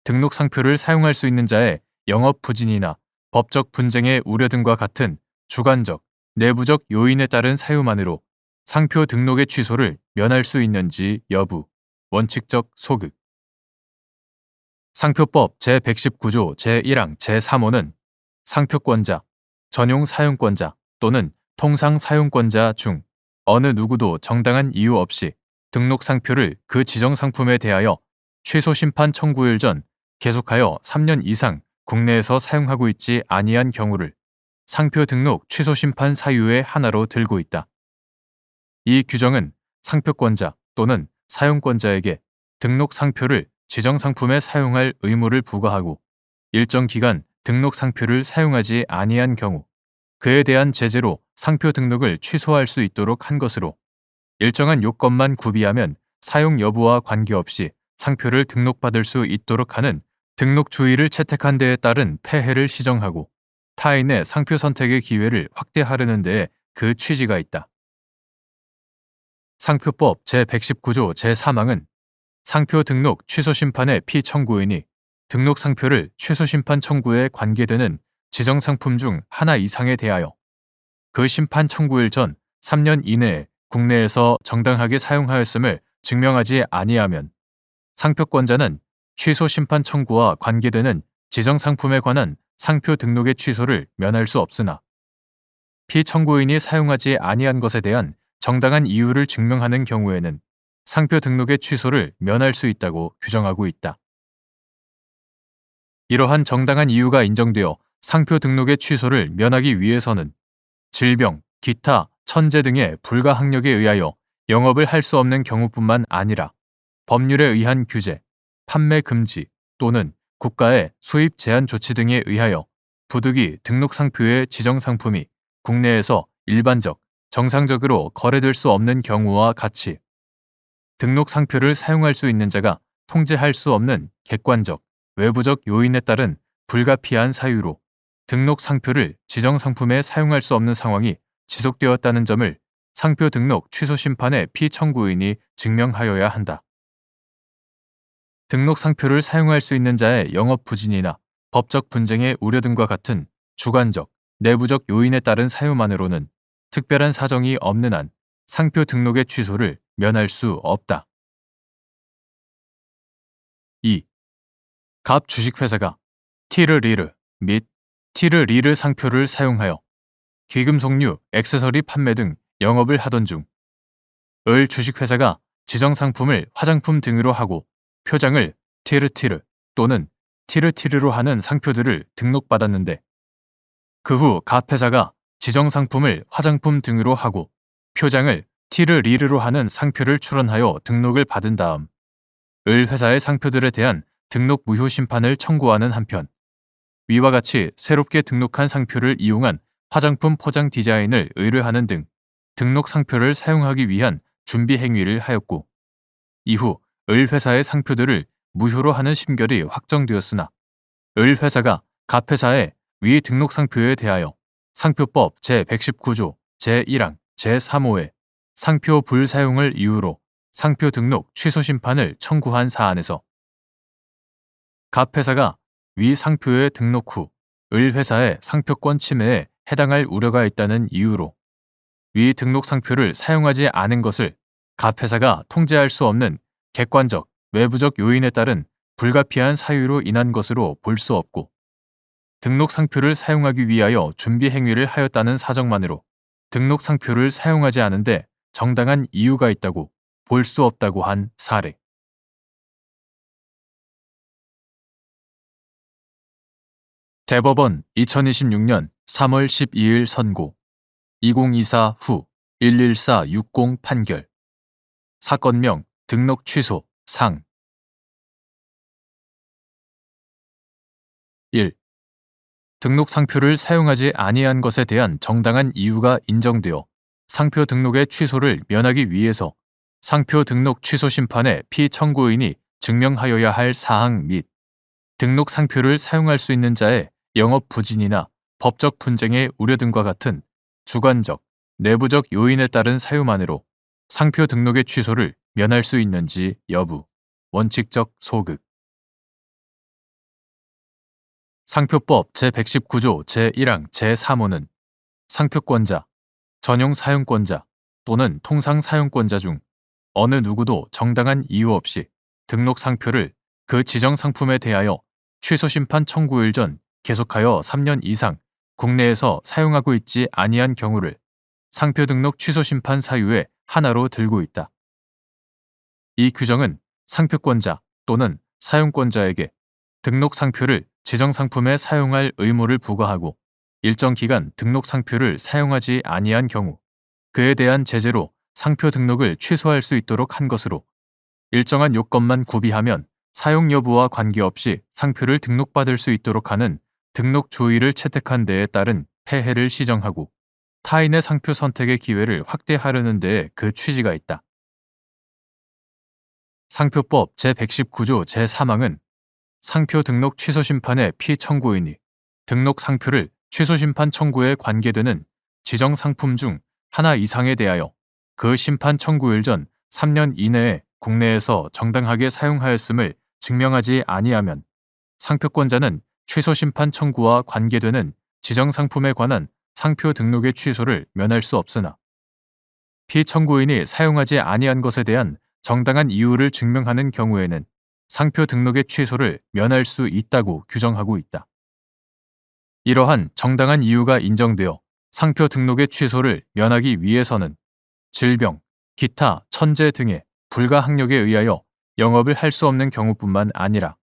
등록 상표를 사용할 수 있는 자의 영업 부진이나 법적 분쟁의 우려 등과 같은 주관적, 내부적 요인에 따른 사유만으로 상표 등록의 취소를 면할 수 있는지 여부, 원칙적 소극. 상표법 제119조 제1항 제3호는 상표권자, 전용 사용권자 또는 통상 사용권자 중 어느 누구도 정당한 이유 없이 등록 상표를 그 지정 상품에 대하여 취소 심판 청구일 전 계속하여 3년 이상 국내에서 사용하고 있지 아니한 경우를 상표 등록 취소 심판 사유의 하나로 들고 있다. 이 규정은 상표권자 또는 사용권자에게 등록 상표를 지정 상품에 사용할 의무를 부과하고 일정 기간 등록 상표를 사용하지 아니한 경우 그에 대한 제재로 상표 등록을 취소할 수 있도록 한 것으로 일정한 요건만 구비하면 사용 여부와 관계없이 상표를 등록받을 수 있도록 하는 등록 주의를 채택한 데에 따른 폐해를 시정하고 타인의 상표 선택의 기회를 확대하려는 데에 그 취지가 있다. 상표법 제119조 제3항은 상표 등록 취소 심판의 피청구인이 등록 상표를 취소 심판 청구에 관계되는 지정 상품 중 하나 이상에 대하여 그 심판 청구일 전 3년 이내에 국내에서 정당하게 사용하였음을 증명하지 아니하면 상표권자는 취소 심판 청구와 관계되는 지정 상품에 관한 상표 등록의 취소를 면할 수 없으나 피청구인이 사용하지 아니한 것에 대한 정당한 이유를 증명하는 경우에는 상표 등록의 취소를 면할 수 있다고 규정하고 있다. 이러한 정당한 이유가 인정되어 상표 등록의 취소를 면하기 위해서는 질병, 기타, 천재 등의 불가항력에 의하여 영업을 할 수 없는 경우뿐만 아니라 법률에 의한 규제, 판매 금지 또는 국가의 수입 제한 조치 등에 의하여 부득이 등록 상표의 지정 상품이 국내에서 일반적, 정상적으로 거래될 수 없는 경우와 같이 등록 상표를 사용할 수 있는 자가 통제할 수 없는 객관적, 외부적 요인에 따른 불가피한 사유로 등록 상표를 지정 상품에 사용할 수 없는 상황이 지속되었다는 점을 상표 등록 취소 심판의 피청구인이 증명하여야 한다. 등록 상표를 사용할 수 있는 자의 영업 부진이나 법적 분쟁의 우려 등과 같은 주관적, 내부적 요인에 따른 사유만으로는 특별한 사정이 없는 한 상표 등록의 취소를 면할 수 없다. 2. 갑 주식회사가 티르리르 및 티르리르 상표를 사용하여 귀금속류, 액세서리 판매 등 영업을 하던 중 을 주식회사가 지정 상품을 화장품 등으로 하고 표장을 티르티르 또는 티르티르로 하는 상표들을 등록받았는데 그 후 갑 회사가 지정 상품을 화장품 등으로 하고 표장을 티르리르로 하는 상표를 출원하여 등록을 받은 다음 을 회사의 상표들에 대한 등록 무효 심판을 청구하는 한편 위와 같이 새롭게 등록한 상표를 이용한 화장품 포장 디자인을 의뢰하는 등 등록 상표를 사용하기 위한 준비 행위를 하였고 이후 을 회사의 상표들을 무효로 하는 심결이 확정되었으나 을 회사가 갑 회사의 위 등록 상표에 대하여 상표법 제119조 제1항 제3호의 상표 불사용을 이유로 상표 등록 취소 심판을 청구한 사안에서 갑 회사가 위 상표의 등록 후 을 회사의 상표권 침해에 해당할 우려가 있다는 이유로 위 등록 상표를 사용하지 않은 것을 갑 회사가 통제할 수 없는 객관적, 외부적 요인에 따른 불가피한 사유로 인한 것으로 볼 수 없고 등록 상표를 사용하기 위하여 준비 행위를 하였다는 사정만으로 등록 상표를 사용하지 않은데 정당한 이유가 있다고 볼 수 없다고 한 사례. 대법원 2026년 3월 12일 선고 2024 후 11460 판결 사건명 등록 취소 상 1. 등록 상표를 사용하지 아니한 것에 대한 정당한 이유가 인정되어 상표 등록의 취소를 면하기 위해서 상표 등록 취소 심판의 피청구인이 증명하여야 할 사항 및 등록 상표를 사용할 수 있는 자의 영업 부진이나 법적 분쟁의 우려 등과 같은 주관적, 내부적 요인에 따른 사유만으로 상표 등록의 취소를 면할 수 있는지 여부, 원칙적 소극. 상표법 제119조 제1항 제3호는 상표권자, 전용 사용권자 또는 통상 사용권자 중 어느 누구도 정당한 이유 없이 등록 상표를 그 지정 상품에 대하여 취소 심판 청구일 전 계속하여 3년 이상 국내에서 사용하고 있지 아니한 경우를 상표 등록 취소 심판 사유의 하나로 들고 있다. 이 규정은 상표권자 또는 사용권자에게 등록 상표를 지정 상품에 사용할 의무를 부과하고 일정 기간 등록 상표를 사용하지 아니한 경우 그에 대한 제재로 상표 등록을 취소할 수 있도록 한 것으로 일정한 요건만 구비하면 사용 여부와 관계없이 상표를 등록받을 수 있도록 하는 등록 주의를 채택한 데에 따른 폐해를 시정하고 타인의 상표 선택의 기회를 확대하려는 데에 그 취지가 있다. 상표법 제119조 제3항은 상표 등록 취소 심판의 피청구인이 등록 상표를 취소 심판 청구에 관계되는 지정 상품 중 하나 이상에 대하여 그 심판 청구일 전 3년 이내에 국내에서 정당하게 사용하였음을 증명하지 아니하면 상표권자는 취소 심판 청구와 관계되는 지정 상품에 관한 상표 등록의 취소를 면할 수 없으나 피청구인이 사용하지 아니한 것에 대한 정당한 이유를 증명하는 경우에는 상표 등록의 취소를 면할 수 있다고 규정하고 있다. 이러한 정당한 이유가 인정되어 상표 등록의 취소를 면하기 위해서는 질병, 기타, 천재 등의 불가항력에 의하여 영업을 할 수 없는 경우뿐만 아니라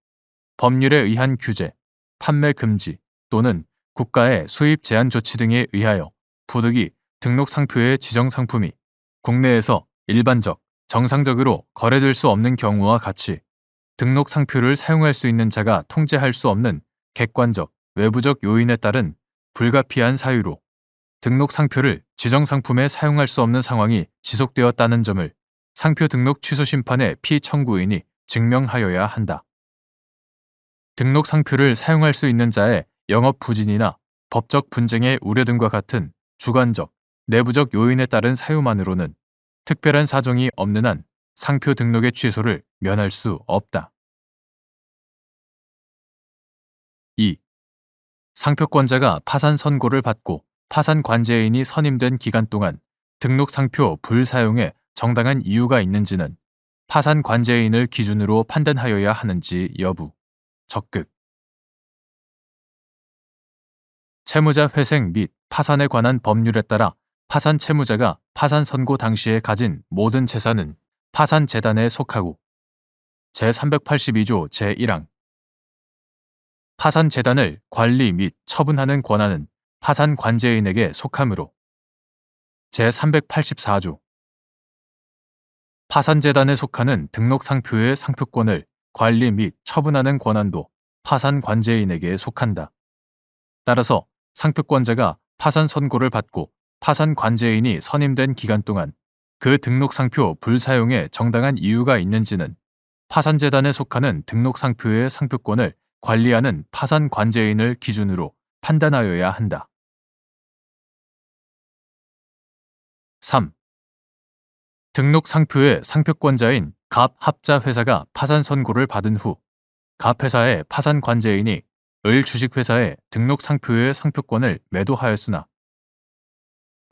법률에 의한 규제, 판매 금지 또는 국가의 수입 제한 조치 등에 의하여 부득이 등록 상표의 지정 상품이 국내에서 일반적, 정상적으로 거래될 수 없는 경우와 같이 등록 상표를 사용할 수 있는 자가 통제할 수 없는 객관적, 외부적 요인에 따른 불가피한 사유로 등록 상표를 지정 상품에 사용할 수 없는 상황이 지속되었다는 점을 상표 등록 취소 심판의 피청구인이 증명하여야 한다. 등록 상표를 사용할 수 있는 자의 영업 부진이나 법적 분쟁의 우려 등과 같은 주관적, 내부적 요인에 따른 사유만으로는 특별한 사정이 없는 한 상표 등록의 취소를 면할 수 없다. 2. 상표권자가 파산 선고를 받고 파산 관제인이 선임된 기간 동안 등록 상표 불사용에 정당한 이유가 있는지는 파산 관제인을 기준으로 판단하여야 하는지 여부. 적극. 채무자 회생 및 파산에 관한 법률에 따라 파산 채무자가 파산 선고 당시에 가진 모든 재산은 파산재단에 속하고 제382조 제1항 파산재단을 관리 및 처분하는 권한은 파산관제인에게 속하므로 제384조 파산재단에 속하는 등록상표의 상표권을 관리 및 처분하는 권한도 파산관제인에게 속한다. 따라서 상표권자가 파산 선고를 받고 파산관제인이 선임된 기간 동안 그 등록상표 불사용에 정당한 이유가 있는지는 파산재단에 속하는 등록상표의 상표권을 관리하는 파산관제인을 기준으로 판단하여야 한다. 3. 등록상표의 상표권자인 갑합자회사가 파산 선고를 받은 후 갑회사의 파산관제인이 을 주식회사의 등록상표의 상표권을 매도하였으나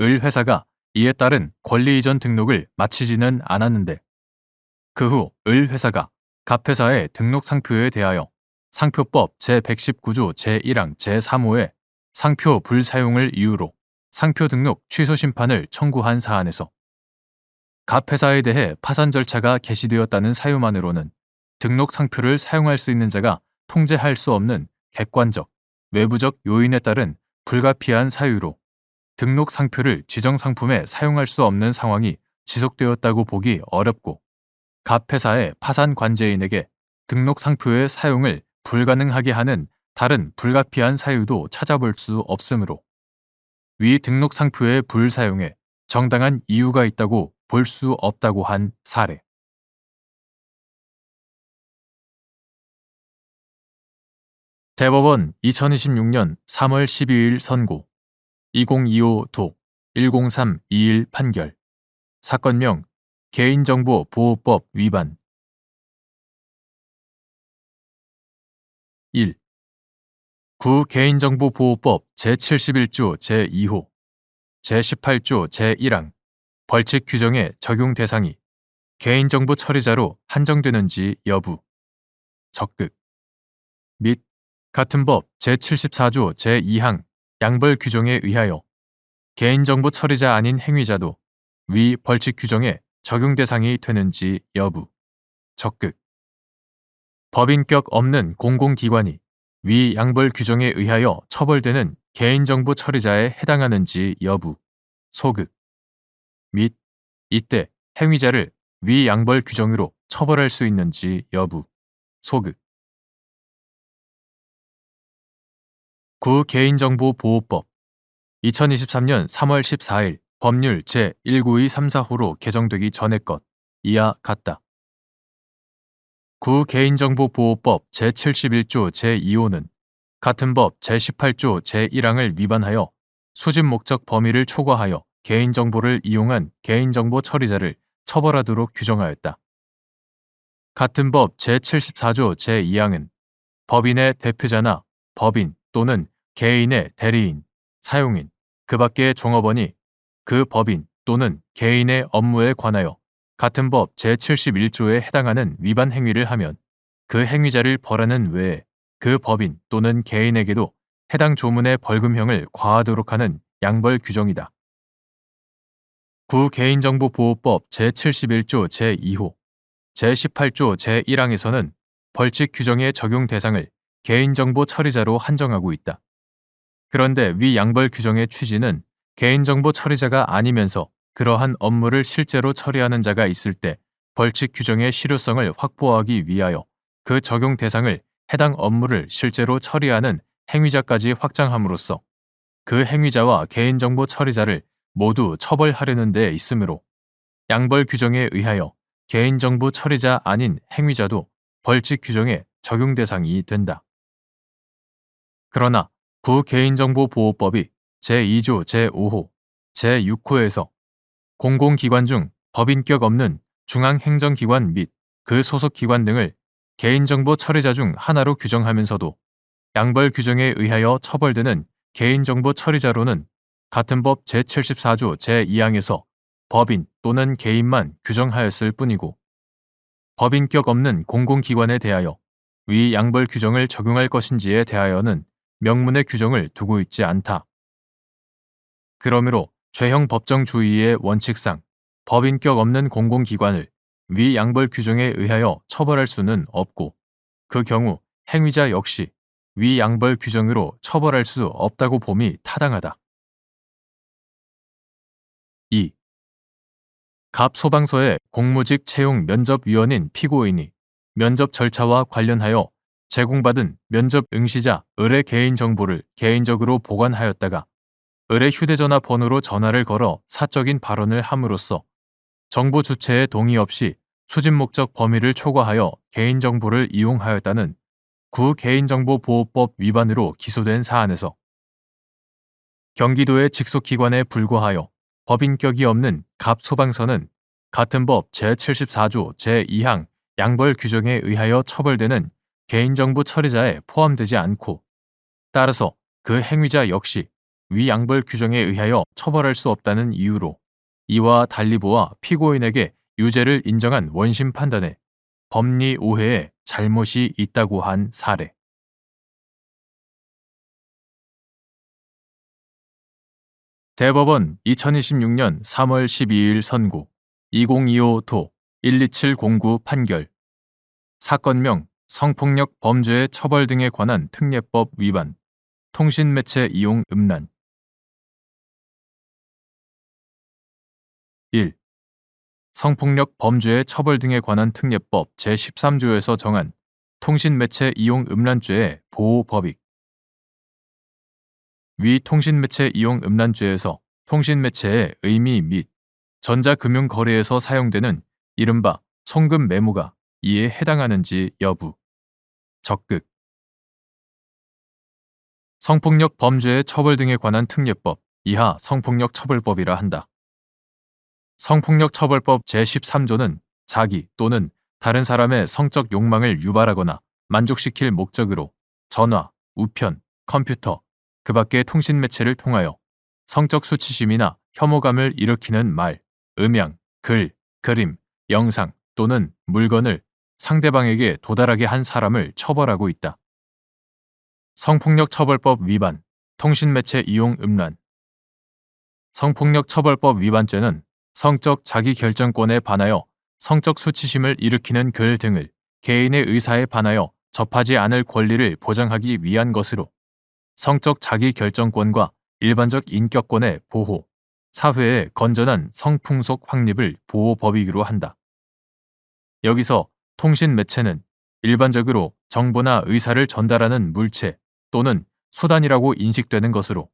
을 회사가 이에 따른 권리이전 등록을 마치지는 않았는데 그 후 을 회사가 갑회사의 등록상표에 대하여 상표법 제119조 제1항 제3호의 상표 불사용을 이유로 상표 등록 취소 심판을 청구한 사안에서 갑회사에 대해 파산 절차가 개시되었다는 사유만으로는 등록 상표를 사용할 수 있는 자가 통제할 수 없는 객관적, 외부적 요인에 따른 불가피한 사유로 등록 상표를 지정 상품에 사용할 수 없는 상황이 지속되었다고 보기 어렵고 갑회사의 파산 관제인에게 등록 상표의 사용을 불가능하게 하는 다른 불가피한 사유도 찾아볼 수 없으므로 위 등록 상표의 불사용에 정당한 이유가 있다고 볼 수 없다고 한 사례. 대법원 2026년 3월 12일 선고 2025도 10321 판결 사건명 개인정보보호법 위반 1. 구 개인정보보호법 제71조 제2호 제18조 제1항 벌칙 규정의 적용 대상이 개인정보 처리자로 한정되는지 여부 적극 및 같은 법 제74조 제2항 양벌 규정에 의하여 개인정보 처리자 아닌 행위자도 위 벌칙 규정에 적용 대상이 되는지 여부 적극 법인격 없는 공공기관이 위 양벌 규정에 의하여 처벌되는 개인정보 처리자에 해당하는지 여부 소극 및 이때 행위자를 위 양벌 규정으로 처벌할 수 있는지 여부 소극 구 개인정보보호법 2023년 3월 14일 법률 제19234호로 개정되기 전의 것 이하 같다. 구 개인정보보호법 제71조 제2호는 같은 법 제18조 제1항을 위반하여 수집 목적 범위를 초과하여 개인정보를 이용한 개인정보 처리자를 처벌하도록 규정하였다. 같은 법 제74조 제2항은 법인의 대표자나 법인 또는 개인의 대리인, 사용인, 그 밖의 종업원이 그 법인 또는 개인의 업무에 관하여 같은 법 제71조에 해당하는 위반 행위를 하면 그 행위자를 벌하는 외에 그 법인 또는 개인에게도 해당 조문의 벌금형을 과하도록 하는 양벌 규정이다. 개인정보보호법 제71조 제2호, 제18조 제1항에서는 벌칙 규정의 적용 대상을 개인정보 처리자로 한정하고 있다. 그런데 위 양벌 규정의 취지는 개인정보 처리자가 아니면서 그러한 업무를 실제로 처리하는 자가 있을 때 벌칙 규정의 실효성을 확보하기 위하여 그 적용 대상을 해당 업무를 실제로 처리하는 행위자까지 확장함으로써 그 행위자와 개인정보 처리자를 모두 처벌하려는 데 있으므로 양벌 규정에 의하여 개인정보 처리자 아닌 행위자도 벌칙 규정의 적용 대상이 된다. 그러나 개인정보보호법이 제2조 제5호, 제6호에서 공공기관 중 법인격 없는 중앙행정기관 및 그 소속기관 등을 개인정보 처리자 중 하나로 규정하면서도 양벌 규정에 의하여 처벌되는 개인정보 처리자로는 같은 법 제74조 제2항에서 법인 또는 개인만 규정하였을 뿐이고 법인격 없는 공공기관에 대하여 위 양벌 규정을 적용할 것인지에 대하여는 명문의 규정을 두고 있지 않다. 그러므로 죄형 법정주의의 원칙상 법인격 없는 공공기관을 위 양벌 규정에 의하여 처벌할 수는 없고 그 경우 행위자 역시 위 양벌 규정으로 처벌할 수 없다고 봄이 타당하다. 2. 갑 소방서의 공무직 채용 면접위원인 피고인이 면접 절차와 관련하여 제공받은 면접 응시자 을의 개인정보를 개인적으로 보관하였다가 을의 휴대전화 번호로 전화를 걸어 사적인 발언을 함으로써 정보 주체의 동의 없이 수집 목적 범위를 초과하여 개인정보를 이용하였다는 개인정보보호법 위반으로 기소된 사안에서 경기도의 직속기관에 불과하여 법인격이 없는 갑 소방서는 같은 법 제74조 제2항 양벌 규정에 의하여 처벌되는 개인정보 처리자에 포함되지 않고 따라서 그 행위자 역시 위 양벌 규정에 의하여 처벌할 수 없다는 이유로 이와 달리 보아 피고인에게 유죄를 인정한 원심 판단에 법리 오해에 잘못이 있다고 한 사례. 대법원 2026년 3월 12일 선고 2025도 12709 판결 사건명 성폭력 범죄의 처벌 등에 관한 특례법 위반 통신매체 이용 음란 1. 성폭력 범죄의 처벌 등에 관한 특례법 제13조에서 정한 통신매체 이용 음란죄의 보호법익 위 통신매체 이용 음란죄에서 통신매체의 의미 및 전자금융거래에서 사용되는 이른바 송금 메모가 이에 해당하는지 여부 적극 성폭력 범죄의 처벌 등에 관한 특례법 이하 성폭력처벌법이라 한다. 성폭력처벌법 제13조는 자기 또는 다른 사람의 성적 욕망을 유발하거나 만족시킬 목적으로 전화, 우편, 컴퓨터, 그 밖의 통신매체를 통하여 성적 수치심이나 혐오감을 일으키는 말, 음향, 글, 그림, 영상 또는 물건을 상대방에게 도달하게 한 사람을 처벌하고 있다. 성폭력처벌법 위반, 통신매체 이용 음란 성폭력처벌법 위반죄는 성적 자기결정권에 반하여 성적 수치심을 일으키는 글 등을 개인의 의사에 반하여 접하지 않을 권리를 보장하기 위한 것으로 성적 자기결정권과 일반적 인격권의 보호, 사회의 건전한 성풍속 확립을 보호법이기로 한다. 여기서 통신매체는 일반적으로 정보나 의사를 전달하는 물체 또는 수단이라고 인식되는 것으로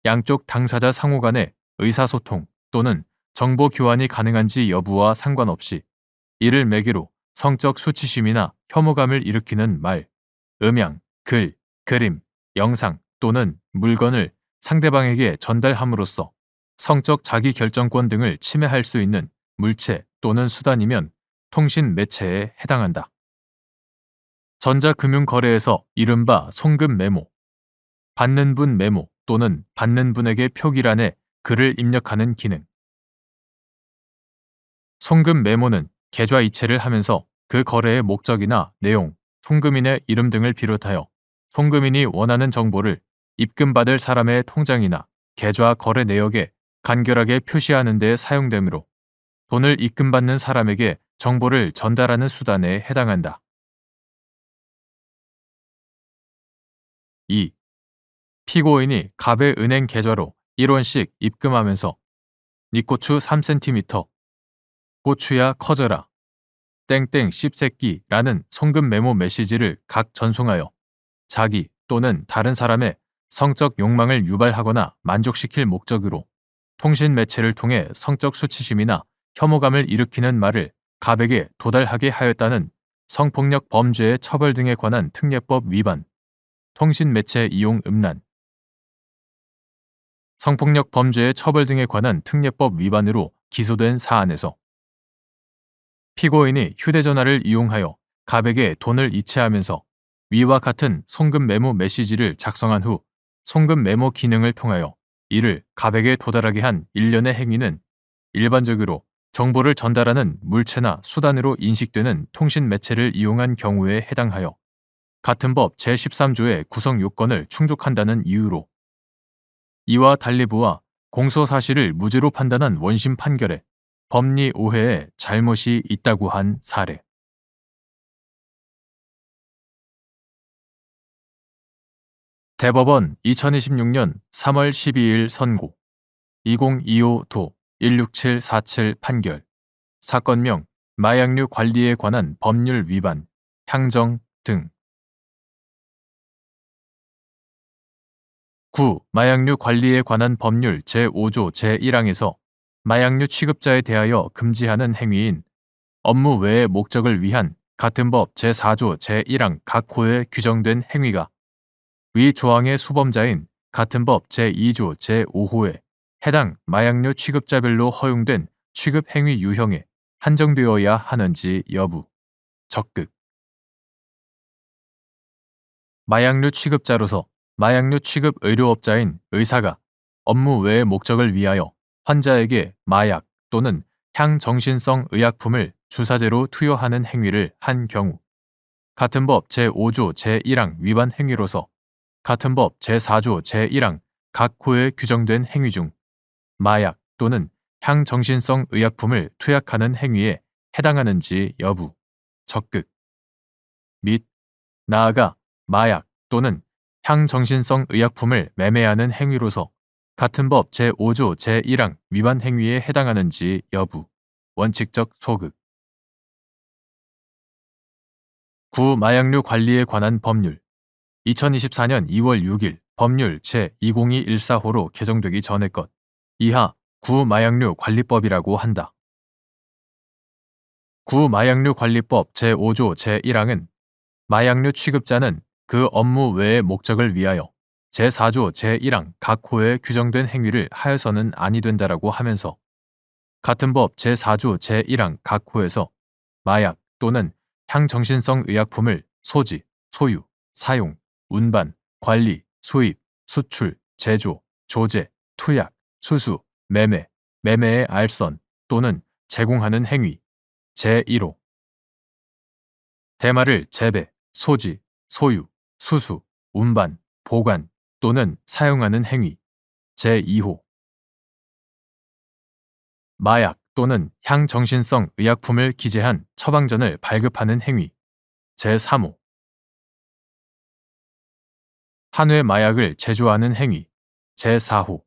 양쪽 당사자 상호 간의 의사소통 또는 정보 교환이 가능한지 여부와 상관없이 이를 매개로 성적 수치심이나 혐오감을 일으키는 말, 음향, 글, 그림, 영상 또는 물건을 상대방에게 전달함으로써 성적 자기결정권 등을 침해할 수 있는 물체 또는 수단이면 통신 매체에 해당한다. 전자금융거래에서 이른바 송금 메모, 받는 분 메모 또는 받는 분에게 표기란에 글을 입력하는 기능, 송금 메모는 계좌 이체를 하면서 그 거래의 목적이나 내용, 송금인의 이름 등을 비롯하여 송금인이 원하는 정보를 입금받을 사람의 통장이나 계좌 거래 내역에 간결하게 표시하는 데 사용되므로 돈을 입금받는 사람에게 정보를 전달하는 수단에 해당한다. 2. 피고인이 갑의 은행 계좌로 1원씩 입금하면서 니 고추 3cm, 고추야 커져라, 땡땡 씹새끼라는 송금 메모 메시지를 각 전송하여 자기 또는 다른 사람의 성적 욕망을 유발하거나 만족시킬 목적으로 통신 매체를 통해 성적 수치심이나 혐오감을 일으키는 말을 갑에게 도달하게 하였다는 성폭력 범죄의 처벌 등에 관한 특례법 위반, 통신 매체 이용 음란, 성폭력 범죄의 처벌 등에 관한 특례법 위반으로 기소된 사안에서 피고인이 휴대전화를 이용하여 갑에게 돈을 이체하면서 위와 같은 송금 메모 메시지를 작성한 후 송금 메모 기능을 통하여 이를 갑에게 도달하게 한 일련의 행위는 일반적으로 정보를 전달하는 물체나 수단으로 인식되는 통신 매체를 이용한 경우에 해당하여 같은 법 제13조의 구성 요건을 충족한다는 이유로 이와 달리 보아 공소사실을 무죄로 판단한 원심 판결에 법리 오해에 잘못이 있다고 한 사례. 대법원 2026년 3월 12일 선고 2025도 16747 판결 사건명 마약류 관리에 관한 법률 위반, 향정 등 9. 마약류 관리에 관한 법률 제5조 제1항에서 마약류 취급자에 대하여 금지하는 행위인 업무 외의 목적을 위한 같은 법 제4조 제1항 각 호에 규정된 행위가 위 조항의 수범자인 같은 법 제2조 제5호에 해당 마약류 취급자별로 허용된 취급 행위 유형에 한정되어야 하는지 여부. 적극. 마약류 취급자로서 마약류 취급 의료업자인 의사가 업무 외의 목적을 위하여 환자에게 마약 또는 향정신성 의약품을 주사제로 투여하는 행위를 한 경우 같은 법 제5조 제1항 위반 행위로서 같은 법 제4조 제1항 각 호에 규정된 행위 중 마약 또는 향정신성 의약품을 투약하는 행위에 해당하는지 여부, 적극 및 나아가 마약 또는 향정신성 의약품을 매매하는 행위로서 같은 법 제5조 제1항 위반 행위에 해당하는지 여부, 원칙적 소극. 9. 마약류 관리에 관한 법률 2024년 2월 6일 법률 제20214호로 개정되기 전의 것 이하 9. 마약류 관리법이라고 한다. 9. 마약류 관리법 제5조 제1항은 마약류 취급자는 그 업무 외의 목적을 위하여 제4조 제1항 각 호에 규정된 행위를 하여서는 아니 된다라고 하면서 같은 법 제4조 제1항 각 호에서 마약 또는 향정신성 의약품을 소지, 소유, 사용, 운반, 관리, 수입, 수출, 제조, 조제, 투약, 수수, 매매, 매매의 알선 또는 제공하는 행위 제1호 대마를 재배, 소지, 소유, 수수, 운반, 보관 또는 사용하는 행위 제2호 마약 또는 향정신성 의약품을 기재한 처방전을 발급하는 행위 제3호 한외 마약을 제조하는 행위 제4호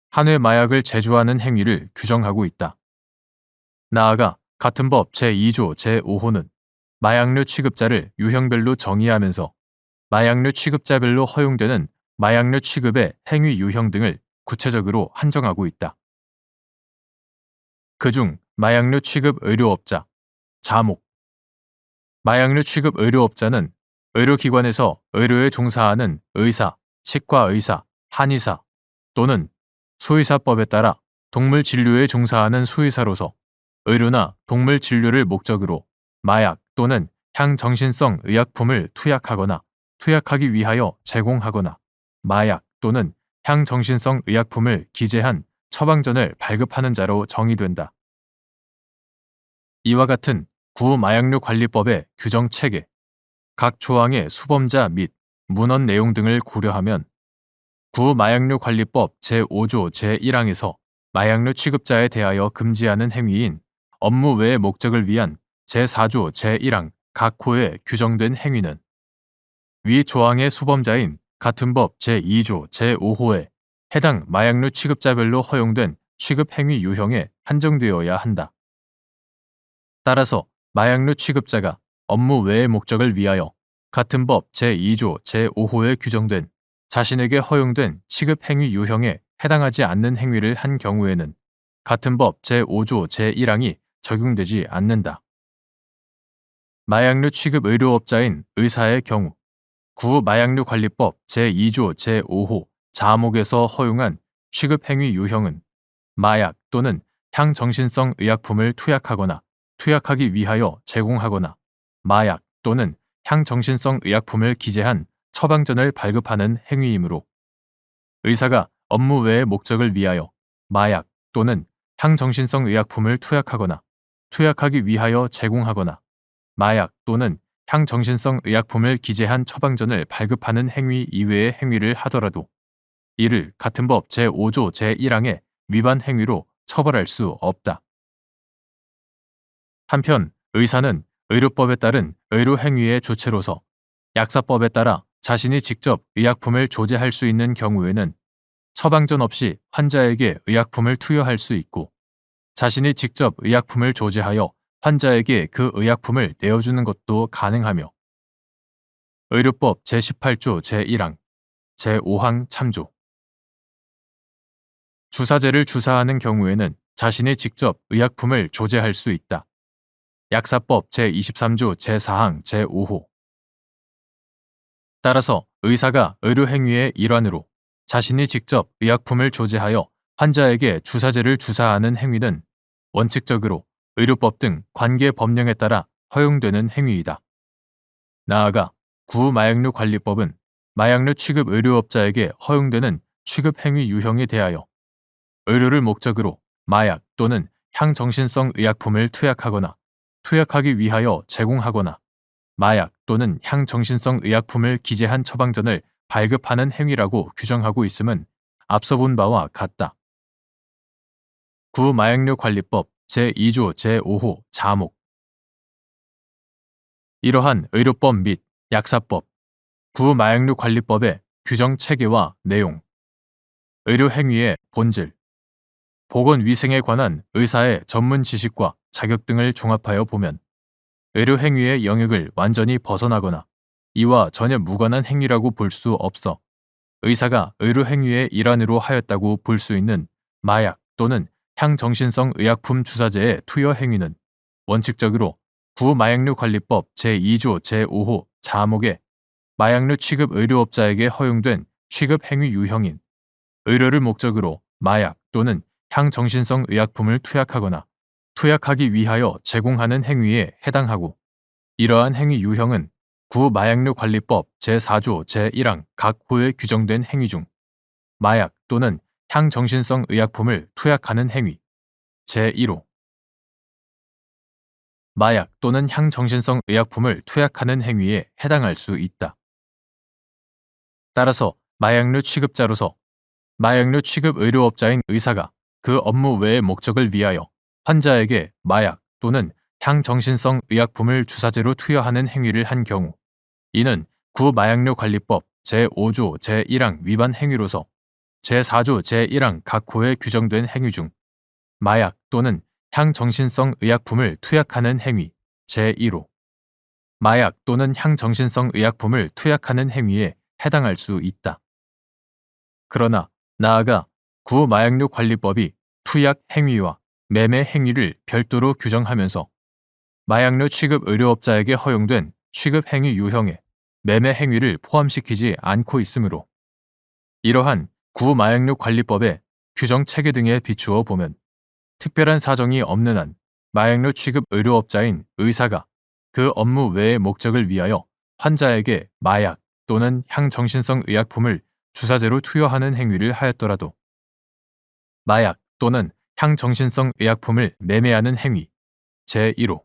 한외 마약을 제조하는 행위를 규정하고 있다. 나아가 같은 법 제2조 제5호는 마약류 취급자를 유형별로 정의하면서 마약류 취급자별로 허용되는 마약류 취급의 행위 유형 등을 구체적으로 한정하고 있다. 그중 마약류 취급 의료업자, 자목 마약류 취급 의료업자는 의료기관에서 의료에 종사하는 의사, 치과의사, 한의사 또는 수의사법에 따라 동물 진료에 종사하는 수의사로서 의료나 동물 진료를 목적으로 마약 또는 향정신성 의약품을 투약하거나 투약하기 위하여 제공하거나 마약 또는 향정신성 의약품을 기재한 처방전을 발급하는 자로 정의된다. 이와 같은 구마약류 관리법의 규정 체계, 각 조항의 수범자 및 문헌 내용 등을 고려하면 구마약류 관리법 제5조 제1항에서 마약류 취급자에 대하여 금지하는 행위인 업무 외의 목적을 위한 제4조 제1항 각 호에 규정된 행위는 위 조항의 수범자인 같은 법 제2조 제5호에 해당 마약류 취급자별로 허용된 취급 행위 유형에 한정되어야 한다. 따라서 마약류 취급자가 업무 외의 목적을 위하여 같은 법 제2조 제5호에 규정된 자신에게 허용된 취급 행위 유형에 해당하지 않는 행위를 한 경우에는 같은 법 제5조 제1항이 적용되지 않는다. 마약류 취급 의료업자인 의사의 경우 구마약류 관리법 제2조 제5호 자목에서 허용한 취급 행위 유형은 마약 또는 향정신성 의약품을 투약하거나 투약하기 위하여 제공하거나 마약 또는 향정신성 의약품을 기재한 처방전을 발급하는 행위이므로 의사가 업무 외의 목적을 위하여 마약 또는 향정신성 의약품을 투약하거나 투약하기 위하여 제공하거나 마약 또는 향정신성 의약품을 기재한 처방전을 발급하는 행위 이외의 행위를 하더라도 이를 같은 법 제5조 제1항의 위반 행위로 처벌할 수 없다. 한편 의사는 의료법에 따른 의료행위의 주체로서 약사법에 따라 자신이 직접 의약품을 조제할 수 있는 경우에는 처방전 없이 환자에게 의약품을 투여할 수 있고 자신이 직접 의약품을 조제하여 환자에게 그 의약품을 내어주는 것도 가능하며 의료법 제18조 제1항, 제5항 참조 주사제를 주사하는 경우에는 자신이 직접 의약품을 조제할 수 있다. 약사법 제23조 제4항 제5호 따라서 의사가 의료행위의 일환으로 자신이 직접 의약품을 조제하여 환자에게 주사제를 주사하는 행위는 원칙적으로 의료법 등 관계 법령에 따라 허용되는 행위이다. 나아가 구마약류 관리법은 마약류 취급 의료업자에게 허용되는 취급 행위 유형에 대하여 의료를 목적으로 마약 또는 향정신성 의약품을 투약하거나 투약하기 위하여 제공하거나 마약 또는 향정신성 의약품을 기재한 처방전을 발급하는 행위라고 규정하고 있음은 앞서 본 바와 같다. 구마약류 관리법 제2조 제5호 자목 이러한 의료법 및 약사법, 구마약류 관리법의 규정 체계와 내용, 의료행위의 본질, 보건위생에 관한 의사의 전문 지식과 자격 등을 종합하여 보면 의료행위의 영역을 완전히 벗어나거나 이와 전혀 무관한 행위라고 볼 수 없어 의사가 의료행위의 일환으로 하였다고 볼 수 있는 마약 또는 향정신성 의약품 주사제의 투여 행위는 원칙적으로 구마약류 관리법 제2조 제5호 자목에 마약류 취급 의료업자에게 허용된 취급 행위 유형인 의료를 목적으로 마약 또는 향정신성 의약품을 투약하거나 투약하기 위하여 제공하는 행위에 해당하고 이러한 행위 유형은 구마약류 관리법 제4조 제1항 각 호에 규정된 행위 중 마약 또는 향정신성 의약품을 투약하는 행위 제1호 마약 또는 향정신성 의약품을 투약하는 행위에 해당할 수 있다. 따라서 마약류 취급자로서 마약류 취급 의료업자인 의사가 그 업무 외의 목적을 위하여 환자에게 마약 또는 향정신성 의약품을 주사제로 투여하는 행위를 한 경우 이는 구마약류 관리법 제5조 제1항 위반 행위로서 제4조 제1항 각 호에 규정된 행위 중 마약 또는 향정신성 의약품을 투약하는 행위 제1호 마약 또는 향정신성 의약품을 투약하는 행위에 해당할 수 있다. 그러나 나아가 구마약류 관리법이 투약 행위와 매매 행위를 별도로 규정하면서 마약류 취급 의료업자에게 허용된 취급 행위 유형에 매매 행위를 포함시키지 않고 있으므로 이러한 구마약류 관리법의 규정 체계 등에 비추어 보면 특별한 사정이 없는 한 마약류 취급 의료업자인 의사가 그 업무 외의 목적을 위하여 환자에게 마약 또는 향정신성 의약품을 주사제로 투여하는 행위를 하였더라도 마약 또는 향정신성 의약품을 매매하는 행위 제1호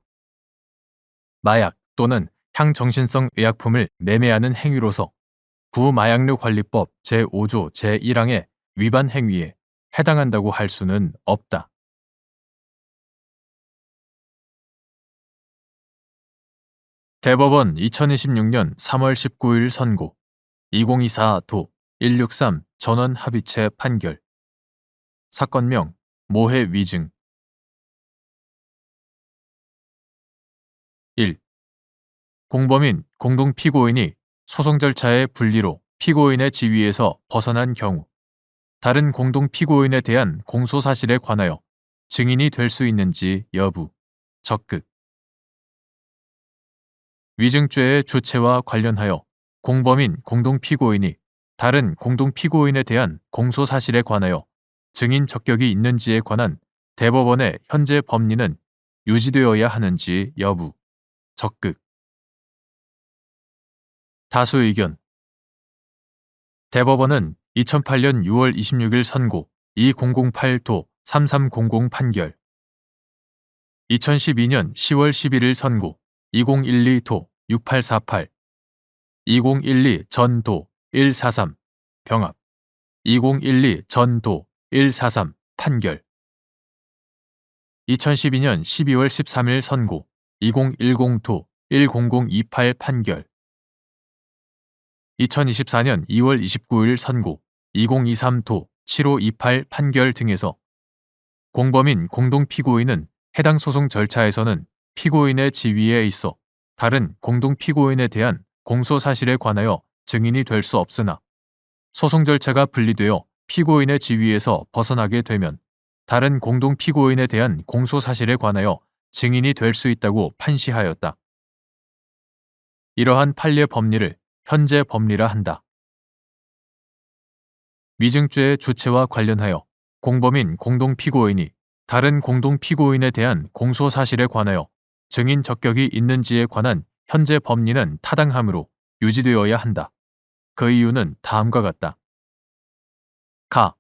마약 또는 향정신성 의약품을 매매하는 행위로서 구마약류관리법 제5조 제1항의 위반 행위에 해당한다고 할 수는 없다. 대법원 2026년 3월 19일 선고 2024도 163 전원 합의체 판결 사건명 모해 위증 1. 공범인 공동피고인이 소송 절차의 분리로 피고인의 지위에서 벗어난 경우 다른 공동피고인에 대한 공소사실에 관하여 증인이 될 수 있는지 여부 적극 위증죄의 주체와 관련하여 공범인 공동피고인이 다른 공동피고인에 대한 공소사실에 관하여 증인 적격이 있는지에 관한 대법원의 현재 법리는 유지되어야 하는지 여부 적극 다수 의견 대법원은 2008년 6월 26일 선고 2008도 3300 판결 2012년 10월 11일 선고 2012도 6848 2012 전도 143 병합 2012 전도 143 판결 2012년 12월 13일 선고 2010도 10028 판결 2024년 2월 29일 선고 2023도 7528 판결 등에서 공범인 공동피고인은 해당 소송 절차에서는 피고인의 지위에 있어 다른 공동피고인에 대한 공소사실에 관하여 증인이 될 수 없으나 소송 절차가 분리되어 피고인의 지위에서 벗어나게 되면 다른 공동피고인에 대한 공소사실에 관하여 증인이 될 수 있다고 판시하였다. 이러한 판례 법리를 현재 법리라 한다. 위증죄의 주체와 관련하여 공범인 공동피고인이 다른 공동피고인에 대한 공소사실에 관하여 증인 적격이 있는지에 관한 현재 법리는 타당하므로 유지되어야 한다. 그 이유는 다음과 같다. 가.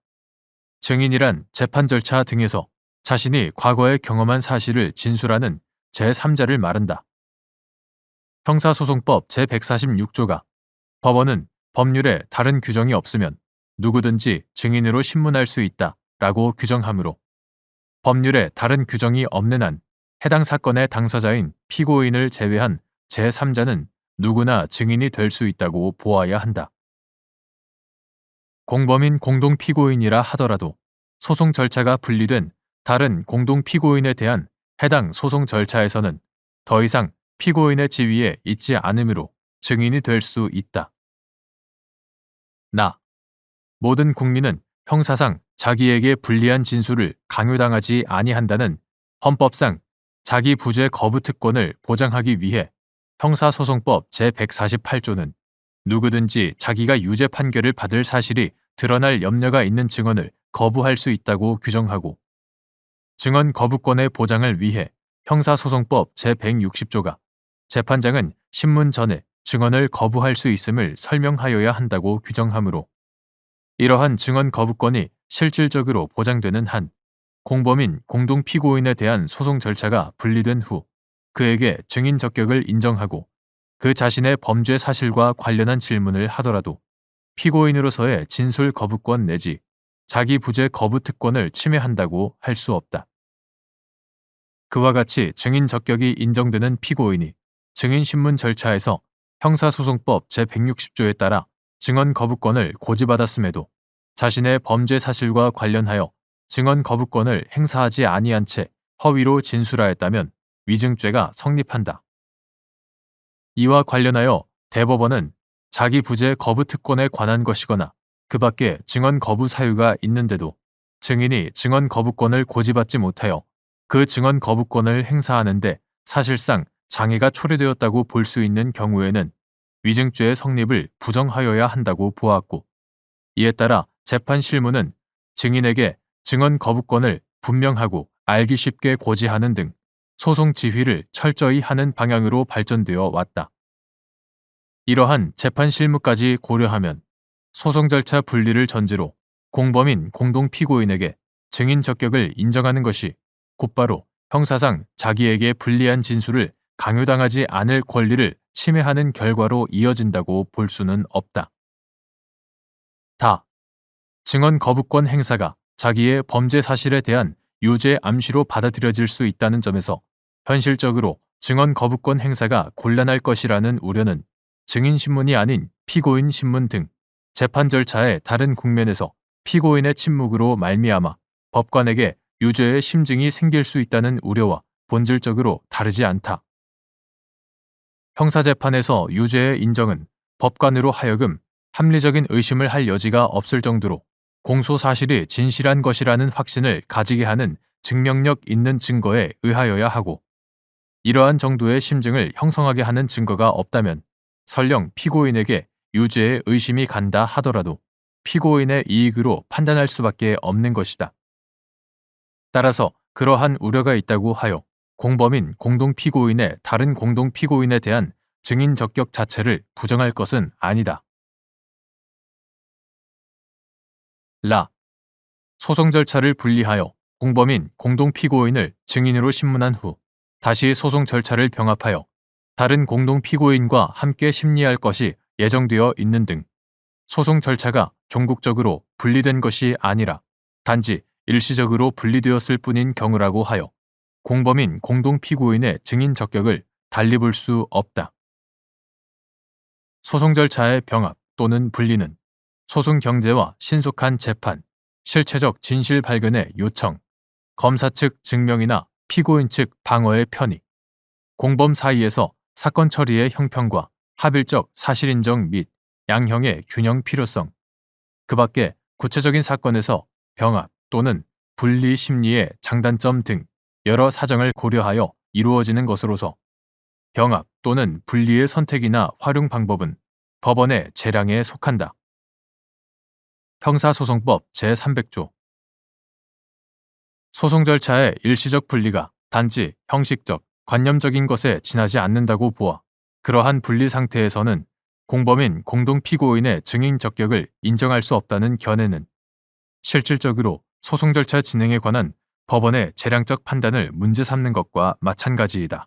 증인이란 재판 절차 등에서 자신이 과거에 경험한 사실을 진술하는 제3자를 말한다. 형사소송법 제146조가 법원은 법률에 다른 규정이 없으면 누구든지 증인으로 신문할 수 있다 라고 규정하므로 법률에 다른 규정이 없는 한 해당 사건의 당사자인 피고인을 제외한 제3자는 누구나 증인이 될 수 있다고 보아야 한다. 공범인 공동피고인이라 하더라도 소송 절차가 분리된 다른 공동피고인에 대한 해당 소송 절차에서는 더 이상 피고인의 지위에 있지 않으므로 증인이 될 수 있다. 모든 국민은 형사상 자기에게 불리한 진술을 강요당하지 아니한다는 헌법상 자기 부재 거부 특권을 보장하기 위해 형사소송법 제148조는 누구든지 자기가 유죄 판결을 받을 사실이 드러날 염려가 있는 증언을 거부할 수 있다고 규정하고 증언 거부권의 보장을 위해 형사소송법 제160조가 재판장은 신문 전에 증언을 거부할 수 있음을 설명하여야 한다고 규정하므로 이러한 증언 거부권이 실질적으로 보장되는 한 공범인 공동피고인에 대한 소송 절차가 분리된 후 그에게 증인 적격을 인정하고 그 자신의 범죄 사실과 관련한 질문을 하더라도 피고인으로서의 진술 거부권 내지 자기 부재 거부 특권을 침해한다고 할 수 없다. 그와 같이 증인 적격이 인정되는 피고인이 증인신문 절차에서 형사소송법 제160조에 따라 증언 거부권을 고지받았음에도 자신의 범죄 사실과 관련하여 증언 거부권을 행사하지 아니한 채 허위로 진술하였다면 위증죄가 성립한다. 이와 관련하여 대법원은 자기 부재 거부 특권에 관한 것이거나 그 밖에 증언 거부 사유가 있는데도 증인이 증언 거부권을 고지받지 못하여 그 증언 거부권을 행사하는데 사실상 장애가 초래되었다고 볼 수 있는 경우에는 위증죄의 성립을 부정하여야 한다고 보았고 이에 따라 재판 실무는 증인에게 증언 거부권을 분명하고 알기 쉽게 고지하는 등 소송 지휘를 철저히 하는 방향으로 발전되어 왔다. 이러한 재판 실무까지 고려하면 소송 절차 분리를 전제로 공범인 공동피고인에게 증인 적격을 인정하는 것이 곧바로 형사상 자기에게 불리한 진술을 강요당하지 않을 권리를 침해하는 결과로 이어진다고 볼 수는 없다. 다. 증언 거부권 행사가 자기의 범죄 사실에 대한 유죄 암시로 받아들여질 수 있다는 점에서 현실적으로 증언 거부권 행사가 곤란할 것이라는 우려는 증인신문이 아닌 피고인 신문 등 재판 절차의 다른 국면에서 피고인의 침묵으로 말미암아 법관에게 유죄의 심증이 생길 수 있다는 우려와 본질적으로 다르지 않다. 형사재판에서 유죄의 인정은 법관으로 하여금 합리적인 의심을 할 여지가 없을 정도로 공소 사실이 진실한 것이라는 확신을 가지게 하는 증명력 있는 증거에 의하여야 하고, 이러한 정도의 심증을 형성하게 하는 증거가 없다면 설령 피고인에게 유죄의 의심이 간다 하더라도 피고인의 이익으로 판단할 수밖에 없는 것이다. 따라서 그러한 우려가 있다고 하여 공범인 공동피고인의 다른 공동피고인에 대한 증인 적격 자체를 부정할 것은 아니다. 소송 절차를 분리하여 공범인 공동피고인을 증인으로 신문한 후 다시 소송 절차를 병합하여 다른 공동피고인과 함께 심리할 것이 예정되어 있는 등 소송 절차가 종국적으로 분리된 것이 아니라 단지 일시적으로 분리되었을 뿐인 경우라고 하여 공범인 공동피고인의 증인 적격을 달리 볼 수 없다. 소송 절차의 병합 또는 분리는 소송 경제와 신속한 재판, 실체적 진실 발견의 요청, 검사 측 증명이나 피고인 측 방어의 편의, 공범 사이에서 사건 처리의 형평과 합일적 사실 인정 및 양형의 균형 필요성, 그 밖에 구체적인 사건에서 병합 또는 분리 심리의 장단점 등 여러 사정을 고려하여 이루어지는 것으로서 병합 또는 분리의 선택이나 활용 방법은 법원의 재량에 속한다. 형사소송법 제300조 소송 절차의 일시적 분리가 단지 형식적, 관념적인 것에 지나지 않는다고 보아 그러한 분리 상태에서는 공범인 공동피고인의 증인 적격을 인정할 수 없다는 견해는 실질적으로 소송 절차 진행에 관한 법원의 재량적 판단을 문제 삼는 것과 마찬가지이다.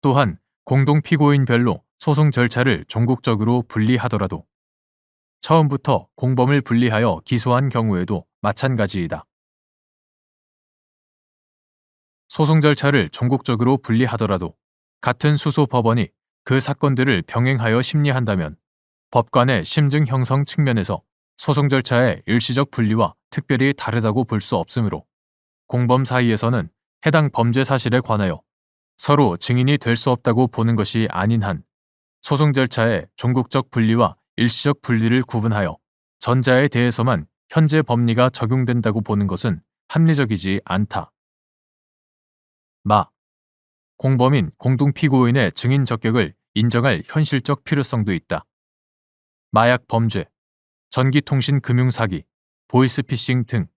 또한 공동피고인별로 소송 절차를 종국적으로 분리하더라도 처음부터 공범을 분리하여 기소한 경우에도 마찬가지이다. 소송 절차를 종국적으로 분리하더라도 같은 수소 법원이 그 사건들을 병행하여 심리한다면 법관의 심증 형성 측면에서 소송 절차의 일시적 분리와 특별히 다르다고 볼 수 없으므로 공범 사이에서는 해당 범죄 사실에 관하여 서로 증인이 될 수 없다고 보는 것이 아닌 한 소송 절차의 종국적 분리와 일시적 분리를 구분하여 전자에 대해서만 현재 법리가 적용된다고 보는 것은 합리적이지 않다. 공범인 공동피고인의 증인 적격을 인정할 현실적 필요성도 있다. 마약 범죄, 전기통신 금융사기, 보이스피싱 등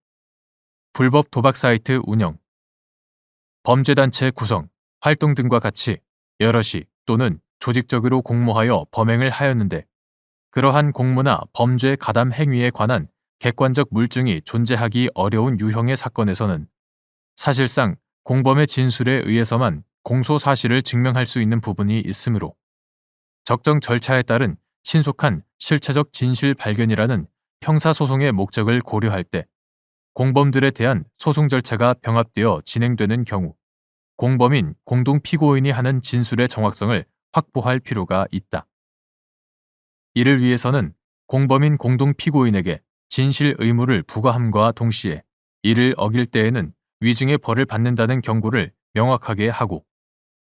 불법 도박 사이트 운영, 범죄단체 구성, 활동 등과 같이 여럿이 또는 조직적으로 공모하여 범행을 하였는데 그러한 공모나 범죄 가담 행위에 관한 객관적 물증이 존재하기 어려운 유형의 사건에서는 사실상 공범의 진술에 의해서만 공소 사실을 증명할 수 있는 부분이 있으므로 적정 절차에 따른 신속한 실체적 진실 발견이라는 형사소송의 목적을 고려할 때 공범들에 대한 소송 절차가 병합되어 진행되는 경우 공범인 공동피고인이 하는 진술의 정확성을 확보할 필요가 있다. 이를 위해서는 공범인 공동피고인에게 진실 의무를 부과함과 동시에 이를 어길 때에는 위증의 벌을 받는다는 경고를 명확하게 하고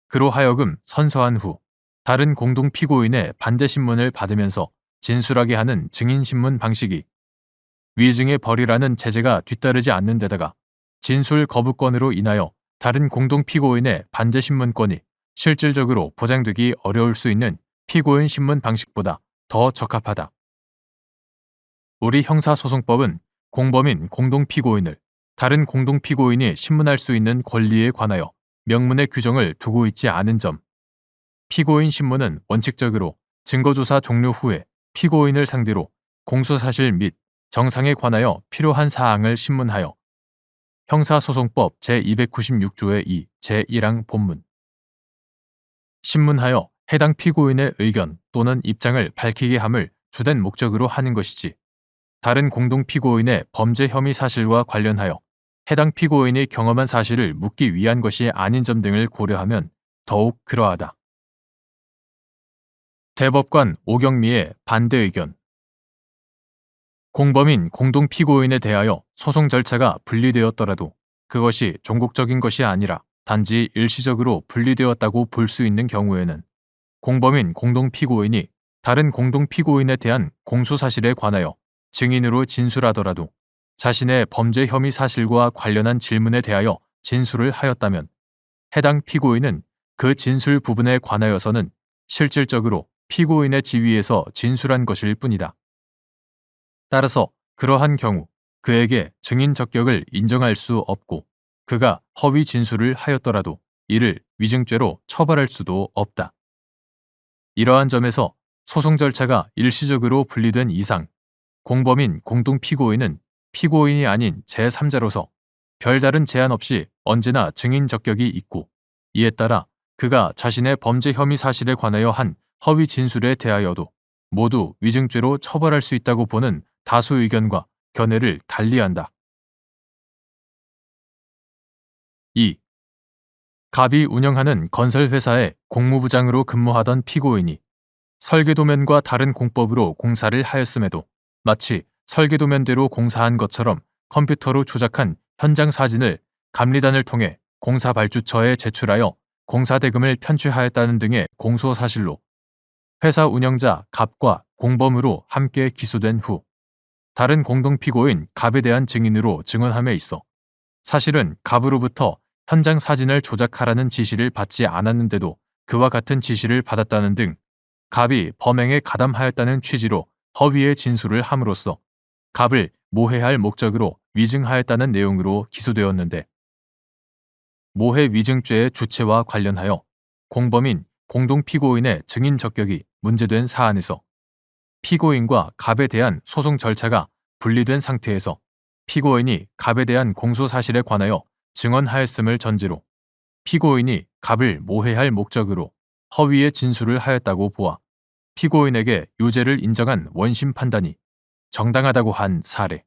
그로 하여금 선서한 후 다른 공동피고인의 반대신문을 받으면서 진술하게 하는 증인신문 방식이 위증의 벌이라는 제재가 뒤따르지 않는 데다가 진술 거부권으로 인하여 다른 공동피고인의 반대신문권이 실질적으로 보장되기 어려울 수 있는 피고인 신문 방식보다 더 적합하다. 우리 형사소송법은 공범인 공동피고인을 다른 공동피고인이 신문할 수 있는 권리에 관하여 명문의 규정을 두고 있지 않은 점, 피고인 신문은 원칙적으로 증거조사 종료 후에 피고인을 상대로 공소사실 및 정상에 관하여 필요한 사항을 신문하여 형사소송법 제296조의 2 제1항 본문 신문하여 해당 피고인의 의견 또는 입장을 밝히게 함을 주된 목적으로 하는 것이지 다른 공동 피고인의 범죄 혐의 사실과 관련하여 해당 피고인이 경험한 사실을 묻기 위한 것이 아닌 점 등을 고려하면 더욱 그러하다. 대법관 오경미의 반대 의견 공범인 공동 피고인에 대하여 소송 절차가 분리되었더라도 그것이 종국적인 것이 아니라 단지 일시적으로 분리되었다고 볼 수 있는 경우에는 공범인 공동 피고인이 다른 공동 피고인에 대한 공소 사실에 관하여 증인으로 진술하더라도 자신의 범죄 혐의 사실과 관련한 질문에 대하여 진술을 하였다면 해당 피고인은 그 진술 부분에 관하여서는 실질적으로 피고인의 지위에서 진술한 것일 뿐이다. 따라서 그러한 경우 그에게 증인 적격을 인정할 수 없고 그가 허위 진술을 하였더라도 이를 위증죄로 처벌할 수도 없다. 이러한 점에서 소송 절차가 일시적으로 분리된 이상 공범인 공동 피고인은 피고인이 아닌 제3자로서 별다른 제한 없이 언제나 증인 적격이 있고 이에 따라 그가 자신의 범죄 혐의 사실에 관하여 한 허위 진술에 대하여도 모두 위증죄로 처벌할 수 있다고 보는 다수 의견과 견해를 달리한다. 2. 갑이 운영하는 건설회사의 공무부장으로 근무하던 피고인이 설계도면과 다른 공법으로 공사를 하였음에도 마치 설계도면대로 공사한 것처럼 컴퓨터로 조작한 현장 사진을 감리단을 통해 공사발주처에 제출하여 공사대금을 편취하였다는 등의 공소사실로 회사 운영자 갑과 공범으로 함께 기소된 후 다른 공동피고인 갑에 대한 증인으로 증언함에 있어 사실은 갑으로부터 현장 사진을 조작하라는 지시를 받지 않았는데도 그와 같은 지시를 받았다는 등 갑이 범행에 가담하였다는 취지로 허위의 진술을 함으로써 갑을 모해할 목적으로 위증하였다는 내용으로 기소되었는데 모해 위증죄의 주체와 관련하여 공범인 공동피고인의 증인 적격이 문제된 사안에서 피고인과 갑에 대한 소송 절차가 분리된 상태에서 피고인이 갑에 대한 공소사실에 관하여 증언하였음을 전제로 피고인이 갑을 모해할 목적으로 허위의 진술을 하였다고 보아 피고인에게 유죄를 인정한 원심 판단이 정당하다고 한 사례.